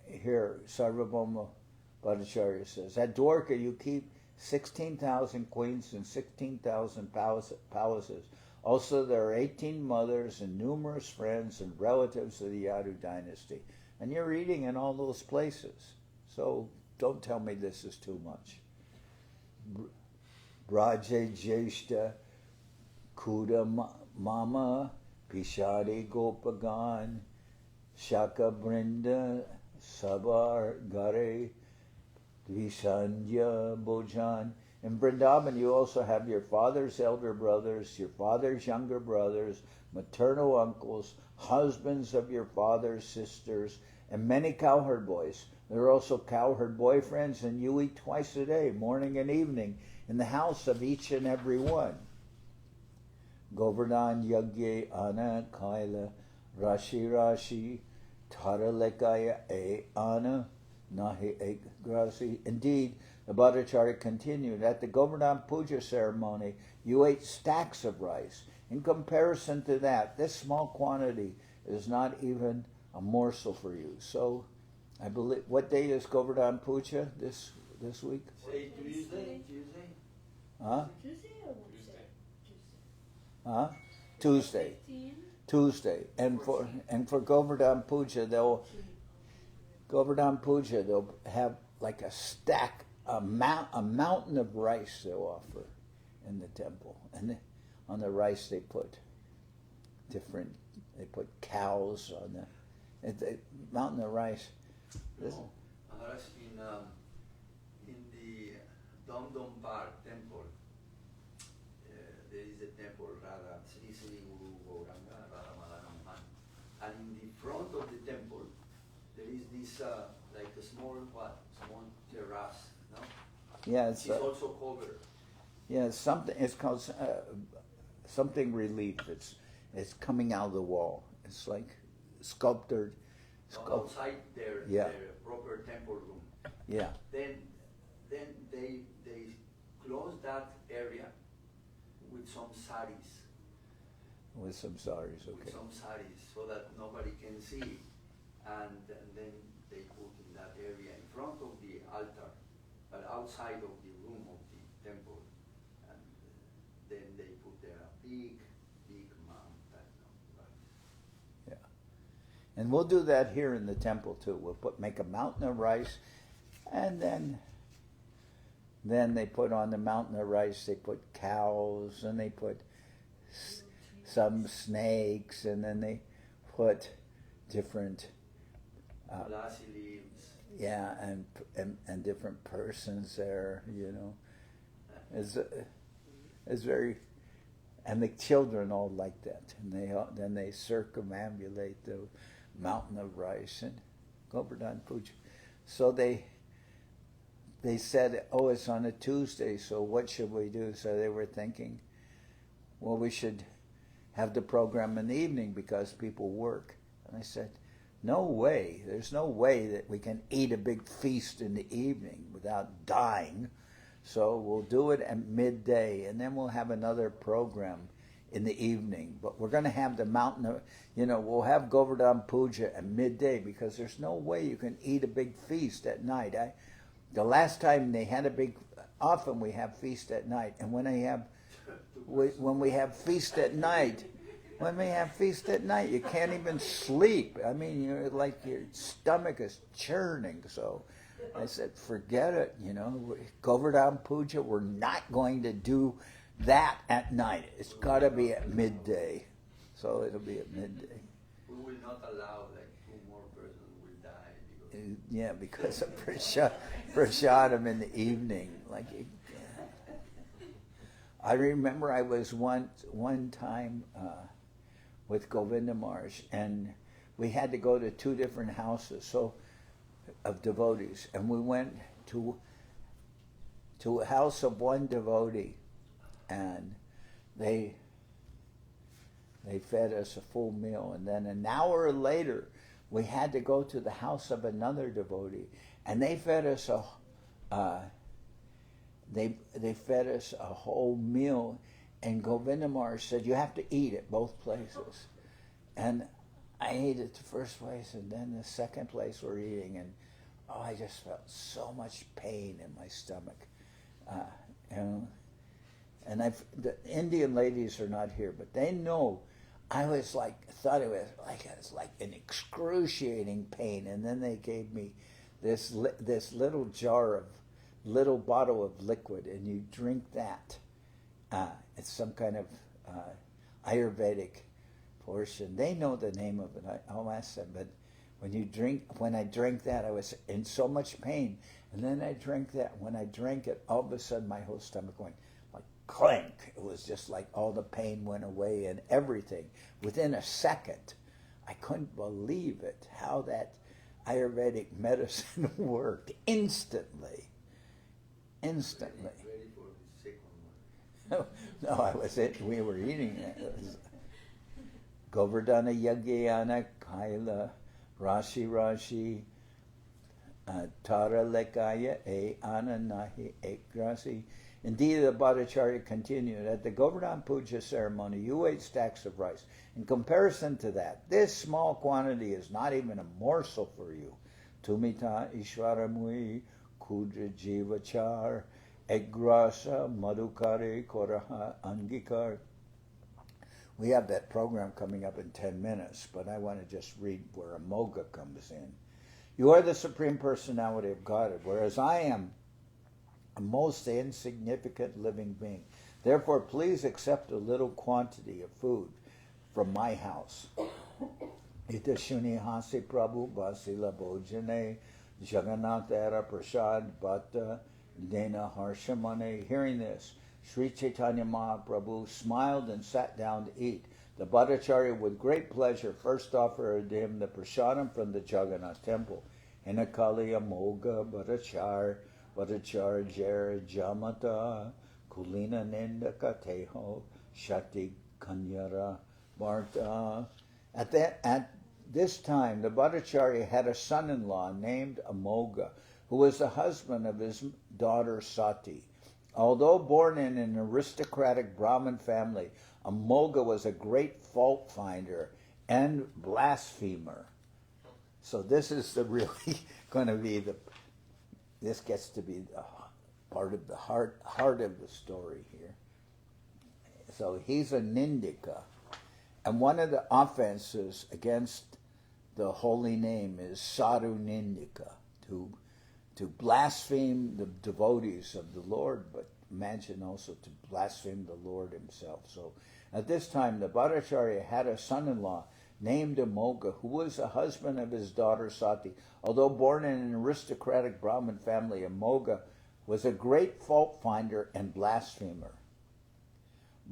Sarvabhauma Bhattacharya says, at Dwarka you keep 16,000 queens and 16,000 palaces. Also there are 18 mothers and numerous friends and relatives of the Yadu dynasty. And you're eating in all those places. So don't tell me this is too much. Braje Jeshta Kuda Mama Pishadi Gopagan Shaka Brinda Sabar Gare Visandya Bojan. In Vrindavan you also have your father's elder brothers, your father's younger brothers, maternal uncles, husbands of your father's sisters, and many cowherd boys. There are also cowherd boyfriends, and you eat twice a day, morning and evening, in the house of each and every one. Govardhan Yagye Ana Kaila Rashi Rashi Taralekaya E Ana Nahi Ek Grasi. Indeed, the Bhattacharya continued, at the Govardhan Puja ceremony, you ate stacks of rice. In comparison to that, this small quantity is not even a morsel for you. So, I believe, what day is Govardhan Puja this week? Say Tuesday. Huh? Tuesday or Wednesday? Huh? Tuesday. 15? Tuesday. And for Govardhan Puja, they'll have like a stack, a mountain of rice they'll offer in the temple. And on the rice they put cows on the mountain of rice. Maharaj, in the Dom Dom Park temple, there is a temple, Radha, Sri Sri Guru Gauranga, Radha Madhana, and in the front of the temple, there is this like a small terrace, no? Yeah, It's also covered. Yeah, something. It's called something relief. It's coming out of the wall. It's like sculptured. Outside their proper temple room. Yeah. Then they close that area with some saris. With some saris, okay. With some saris, so that nobody can see. And then they put in that area in front of the altar, but outside of the room of the temple. And then they put there a big mountain of rice. Yeah. And we'll do that here in the temple too. We'll make a mountain of rice, and then they put on the mountain of rice, they put cows, and they put some snakes, and then they put different Lassi leaves. yeah, and different persons there, you know. It's very, and the children all like that, and then they circumambulate the mountain of rice and Govardhan Puja. So they said, oh, it's on a Tuesday, so what should we do? So they were thinking, well, we should have the program in the evening because people work. And I said, no way. There's no way that we can eat a big feast in the evening without dying. So we'll do it at midday, and then we'll have another program in the evening. But we're going to have the mountain of, we'll have Govardhan Puja at midday because there's no way you can eat a big feast at night. The last time they had often we have feast at night, and when we have feast at night, you can't even sleep. I mean, you're like your stomach is churning. So I said, forget it. Govardhan Puja, we're not going to do that at night. It's got to be at midday. So it'll be at midday. We will not allow like 2 more persons will die. Yeah, because of prashadam in the evening. I remember I was one time with Govinda Maharaj, and we had to go to 2 different houses of devotees, and we went to to a house of one devotee, and they fed us a full meal, and then an hour later we had to go to the house of another devotee, and they fed us they fed us a whole meal, and Govindamar said, you have to eat at both places. And I ate at the first place, and then the second place we're eating, and I just felt so much pain in my stomach. And the Indian ladies are not here, but they know I was thought it was like an excruciating pain. And then they gave me this little bottle of liquid, and you drink that. It's some kind of Ayurvedic portion. They know the name of it. I'll ask them. But when I drank that, I was in so much pain. And then I drank that. When I drank it, all of a sudden my whole stomach went like clank. It was just like all the pain went away and everything. Within a second, I couldn't believe it, how that Ayurvedic medicine worked instantly. Ready for the second one. No, I was it. We were eating it. It was Govardhana Yagyana Kaila Rashi Tara Lekaya E Ananahi Ekrasi. Indeed, the Bhattacharya continued, at the Govardhan Puja ceremony, you ate stacks of rice. In comparison to that, this small quantity is not even a morsel for you. Tumita Ishwaramui Kudra Jivachar Egrasa Madhukare Koraha Angikar. We have that program coming up in 10 minutes, but I want to just read where Amogha comes in. You are the Supreme Personality of Godhead, whereas I am a most insignificant living being. Therefore, please accept a little quantity of food from my house. Ita Shuni Hasi Prabhu Basila Bojane Jagannatara Prashad Bhatta Dena Harshamane. Hearing this, Sri Chaitanya Mahaprabhu smiled and sat down to eat. The Bhattacharya with great pleasure first offered him the prashadam from the Jagannath temple. Hinakali Amogha Bhattacharya Jamata Kulina Nindaka Teho Shati Kanyara Bharta. At this time, the Bhattacharya had a son-in-law named Amogha, who was the husband of his daughter Sati. Although born in an aristocratic Brahmin family, Amogha was a great fault finder and blasphemer. So this is really going to be this gets to be the part of the heart of the story here. So he's a Nindika. And one of the offenses against the holy name is Sadhu Nindika, to blaspheme the devotees of the Lord, but imagine also to blaspheme the Lord himself. So at this time, the Bhattacharya had a son-in-law named Amogha, who was the husband of his daughter Sati. Although born in an aristocratic Brahmin family, Amogha was a great fault finder and blasphemer.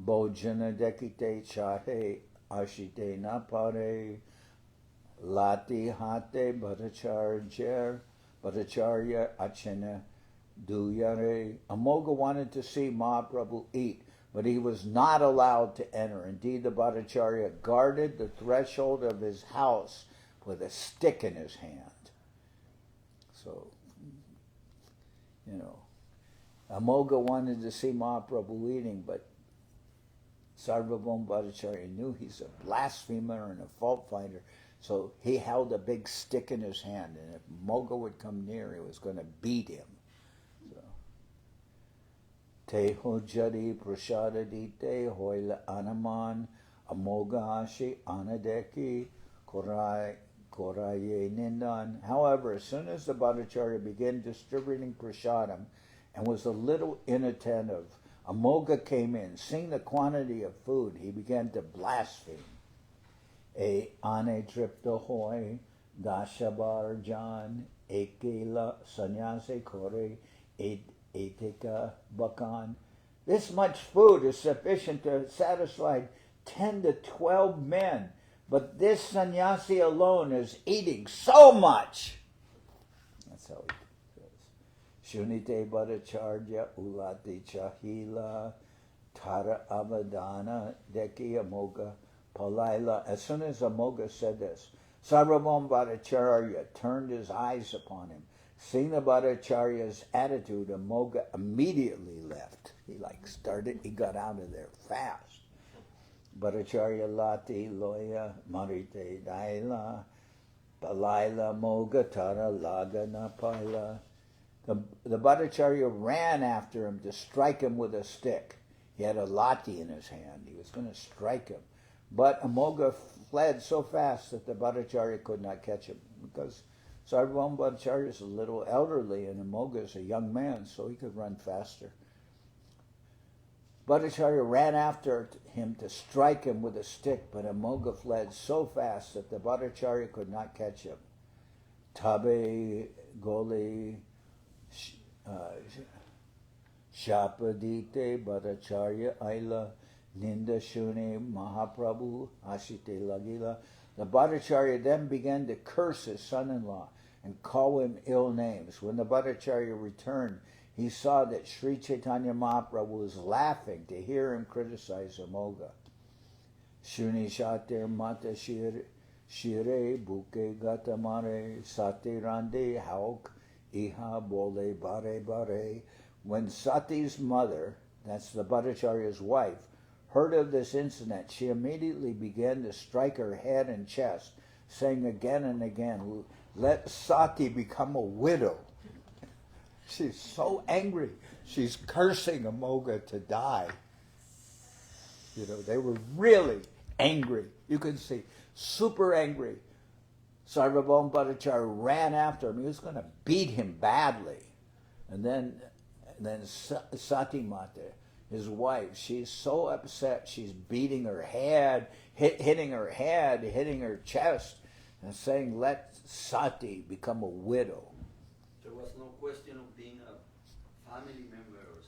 Bojana dekite chahe ashite napare lati hate Bhattacharya achena duyare. Amogha wanted to see Mahaprabhu eat, but he was not allowed to enter. Indeed, the Bhattacharya guarded the threshold of his house with a stick in his hand. So, Amogha wanted to see Mahaprabhu eating, but Sarvabhauma Bhattacharya knew he's a blasphemer and a fault finder, so he held a big stick in his hand, and if Amogha would come near, he was going to beat him. Teho jari prashadadite hoila anaman Amogha anadeki koraye nindan. However, as soon as the Bhattacharya began distributing prashadam and was a little inattentive, Amogha came in. Seeing the quantity of food, he began to blaspheme. E ane tripta hoy dashabar jan ekela sanyase kore etika bakan. This much food is sufficient to satisfy 10 to 12 men, but this sannyasi alone is eating so much. That's how he says. Shunite Bhattacharya Ulati Chahila Tara Avadana Deki Amogha Palaila. As soon as Amogha said this, Sarvabhauma Bhattacharya turned his eyes upon him. Seeing the Bhattacharya's attitude, Amogha immediately left. He got out of there fast. Bhattacharya Lati Loya Marite Daila Palaila Mogha Tara Lagana Paila. The Bhattacharya ran after him to strike him with a stick. He had a lati in his hand. He was going to strike him. But Amogha fled so fast that the Bhattacharya could not catch him, because Sarvabhauma Bhattacharya is a little elderly and Amogha is a young man, so he could run faster. Bhattacharya ran after him to strike him with a stick, but Amogha fled so fast that the Bhattacharya could not catch him. Tabe Goli Shapadite Bhattacharya Aila Ninda Shune Mahaprabhu Ashite Lagila. The Bhattacharya then began to curse his son-in-law and call him ill names. When the Bhattacharya returned, he saw that Sri Chaitanya Mahaprabhu was laughing to hear him criticize Amogha. Shuni Shatir Mata Shire Buke Gatamare Sati Rande Hauk Iha Bole Bare Bare. When Sati's mother, that's the Bhattacharya's wife, heard of this incident, she immediately began to strike her head and chest, saying again and again, "Let Sati become a widow." She's so angry. She's cursing Amogha to die. They were really angry. You can see, super angry. Sarvabhauma Bhattacharya ran after him. He was going to beat him badly. And then Sati Mata, his wife, she's so upset, she's beating her head, hitting her head, hitting her chest, and saying, "Let Sati become a widow." There was no question of being a family member or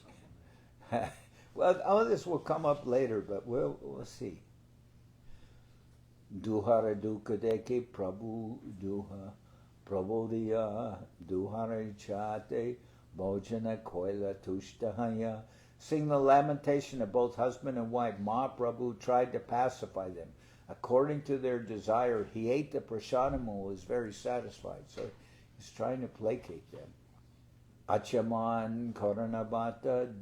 something. Well, all this will come up later, but we'll see. Duhara dukadeke Prabhu duha Prabodhiya Duhara chate Bhojana koila tushtahaya. Seeing the lamentation of both husband and wife, Mahaprabhu tried to pacify them. According to their desire, he ate the prashadam and was very satisfied. So he's trying to placate them. Achaman Karanabata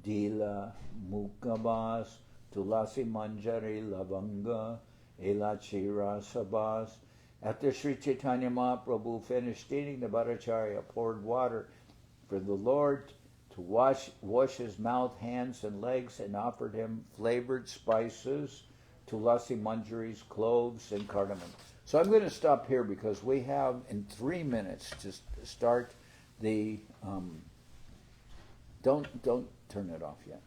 Dila Mukabas Tulasi Manjari Lavanga Elachira Sabas. After Sri Chaitanya Mahaprabhu finished eating, the Bhattacharya poured water for the Lord to wash his mouth, hands, and legs, and offered him flavored spices, tulasi manjaris, cloves, and cardamom. So I'm going to stop here because we have in 3 minutes to start the. Don't turn it off yet.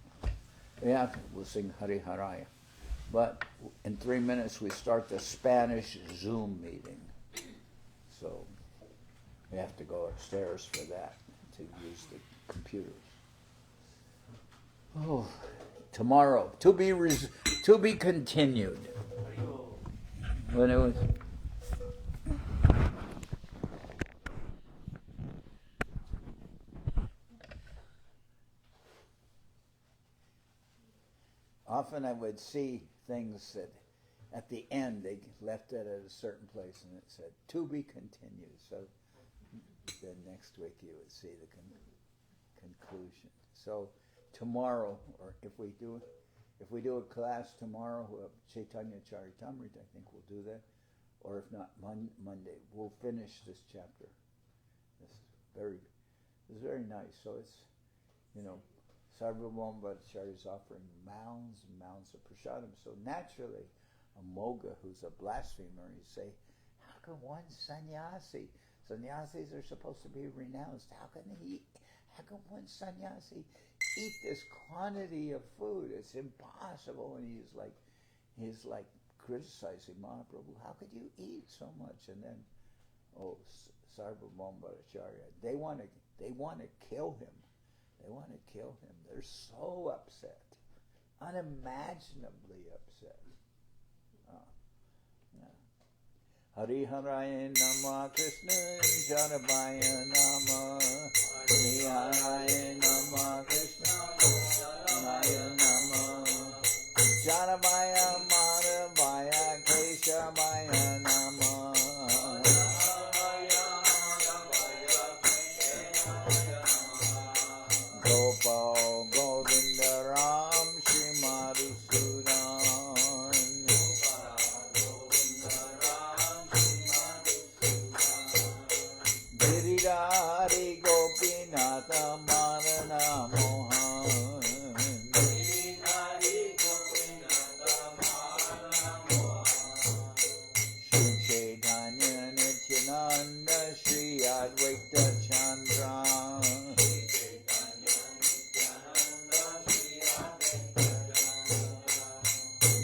We'll sing Hari Haraya. But in 3 minutes we start the Spanish Zoom meeting. So we have to go upstairs for that to use the computers. Oh, tomorrow to be continued. When it was. Often I would see things that at the end they left it at a certain place and it said to be continued. So then next week you would see the conclusion. So tomorrow, or if we do a class tomorrow, Chaitanya Charitamrita, I think we'll do that. Or if not, Monday we'll finish this chapter. This is very nice. So it's, Sarvabhauma Bhattacharya is offering mounds and mounds of prashadam. So naturally, Amogha, who's a blasphemer, you say, how can one sannyasis are supposed to be renounced. How can one sannyasi eat this quantity of food? It's impossible. And he's like criticizing Mahaprabhu. How could you eat so much? And then, Sarvabhauma Bhattacharya, they want to kill him. They want to kill him. They're so upset, unimaginably upset. Hari Haraya Nama Krishna Janabaya Nama Hari Haraya Nama Krishna Janabaya Nama Janabaya Madhavaya Keshavaya Nama Gopal Govinda Ram Shri Madhusudan Giridhari Gopinatha Marana Mohan Sri Chaitanya Nityananda Sri Advaita Chandra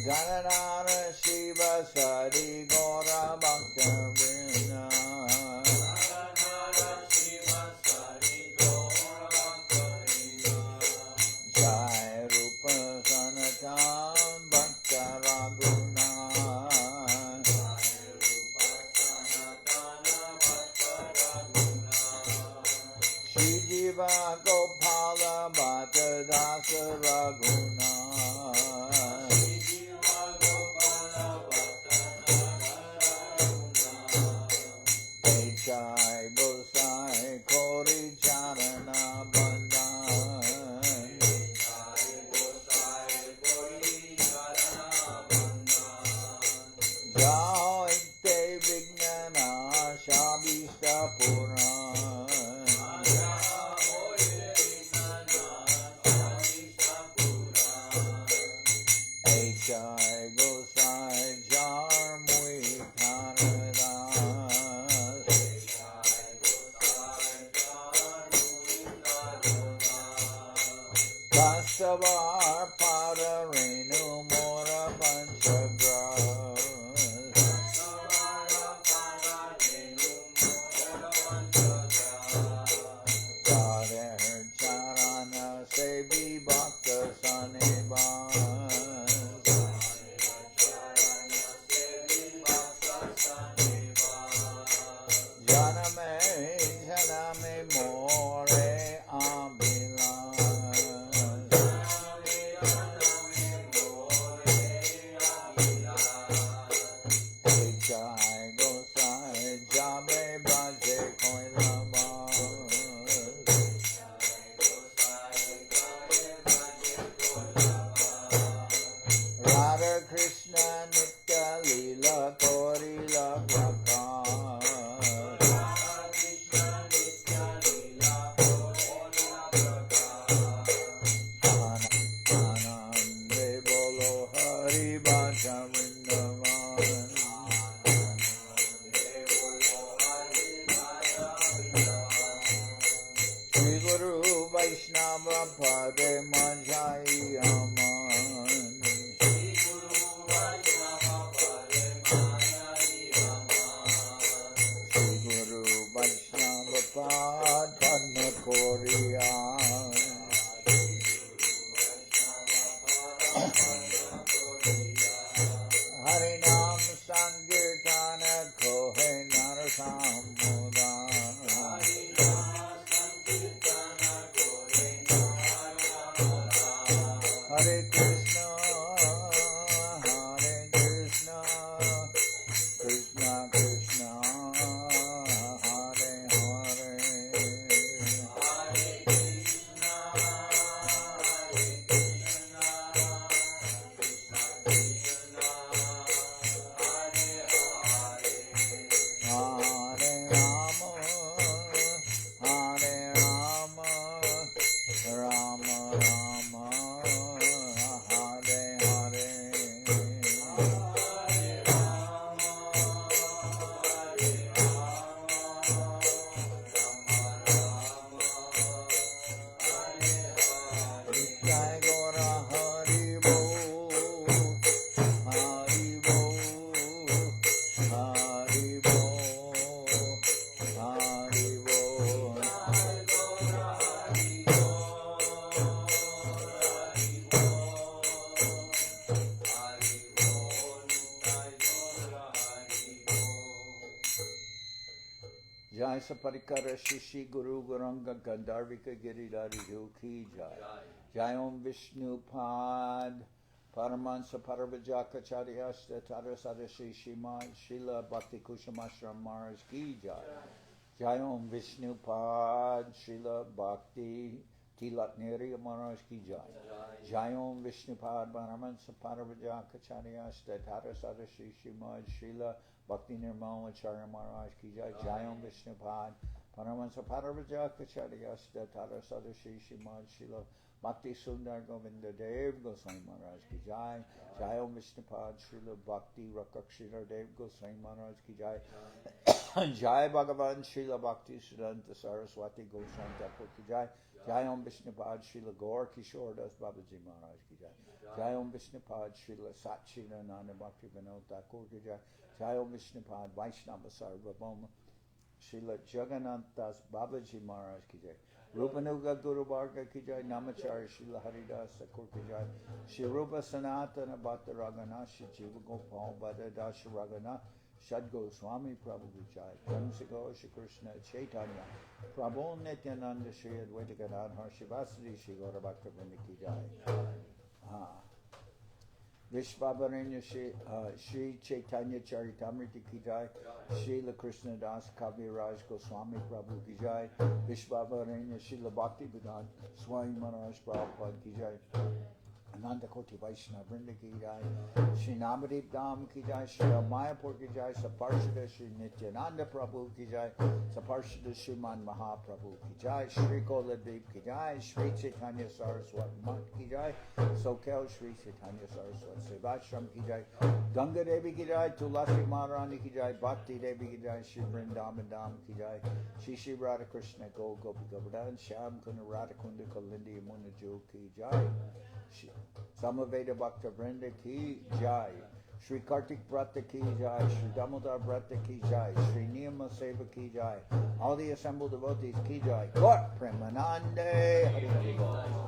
Ganadhara Shiva Sadi Gaura Bhaktivedanta Jai Rupa Sanatan Bhakta Raguna Shri Jiva Gopala Bhatta Dasa Raguna Jai Gosai Kori Charana Bandhan Jai Te Vignana Shabista Puran Jai Gosai Jar Mui Tanadan Vasavar Pada Renu Mora Panchagras Jai Saparikara Shishi Guru Guranga Gandharvika Giridhari Ki Jai. Jai Om Vishnu Pad Paramansa Paravajakacharya Tara Sadashi Shima Srila Bhakti Kushamashram Maharaj Ki Jai. Jai Om Vishnu Pad Srila Bhakti Tilatneri Maharaj Ki Jai. Jai Om Vishnu Pad Paramansa Paravajakacharya Tara Sadashi Shima Srila Bhakti Nirmalacharya Maharaj Ki Jai. Jai Om Vishnu Pad Paramansa Paravajakacharya Tara Sadashi Shima Srila Bhakti Sundar Govinda Dev Goswami Maharaj Ki Jai. Jai Om Vishnupad Srila Bhakti Rakakshidhar Dev Goswami Maharaj Ki Jai. Jai Bhagavan Srila Bhakti Siddhanta Saraswati Goswami Thakur Ki Jai. Jai Om Vishnupad Srila Gaur Kishore Das Babaji Maharaj Ki Jai. Jai Om Vishnupad Srila Satchidananda Bhaktivedanta Thakur Ki Jai. Jai Om Vishnupad Vaishnava Sarvabhauma Srila Jagannath Das Babaji Maharaj Ki Jai. Rupanuga Guru Varga Ki Jai. Namacharya Srila Haridas Thakur Ki Jai. Shri Rupa Sanatana Bhatta Ragana Shri Jiva Gopal Bhatta Dasha Ragana Shad Goswami Prabhu Ki Jai. Pramsigo Shri Krishna Chaitanya Prabhu Nityananda Shri Advaita Gadadhar Shivasadi Shri Gaura Bhaktivedanta Ki Jai. Vishvavaranya Sri Chaitanya Charitamrita Ki Jai. Srila Krishnadas Kaviraj Goswami Prabhu Ki Jai. Vishvavaranya Srila Bhaktivedanta Swami Prabhupad Ki Jai. Ananda Koti Vaishnava Vrinda Ki Jai. Shri Namadev Dham Ki Jai. Shri Mayapur Ki Jai. Saparshada Shri Nityananda Prabhu Ki Jai. Saparshada Shriman Mahaprabhu Ki Jai. Shri Koladev Ki Jai. Sri Chaitanya Saraswat Mat Ki Jai. Soquel Sri Chaitanya Saraswat Seva Ashram Ki Jai. Ganga Devi Ki Jai. Tulasi Maharani Ki Jai. Bhakti Devi Ki Jai. Shri Vrindavan Dham Ki Jai. Shri Radha Krishna Gopi Govardhan Shyam Kunda Radha Kunda Kalindi Yamuna Jo Ki Jai. Samaveda Bhakta Vrinda Ki Jai. Shri Kartik Brata Ki Jai. Shri Damodar Brata Ki Jai. Shri Niyama Seva Ki Jai. All the assembled devotees Ki Jai. Gaur Premanande Hari Hari Bol.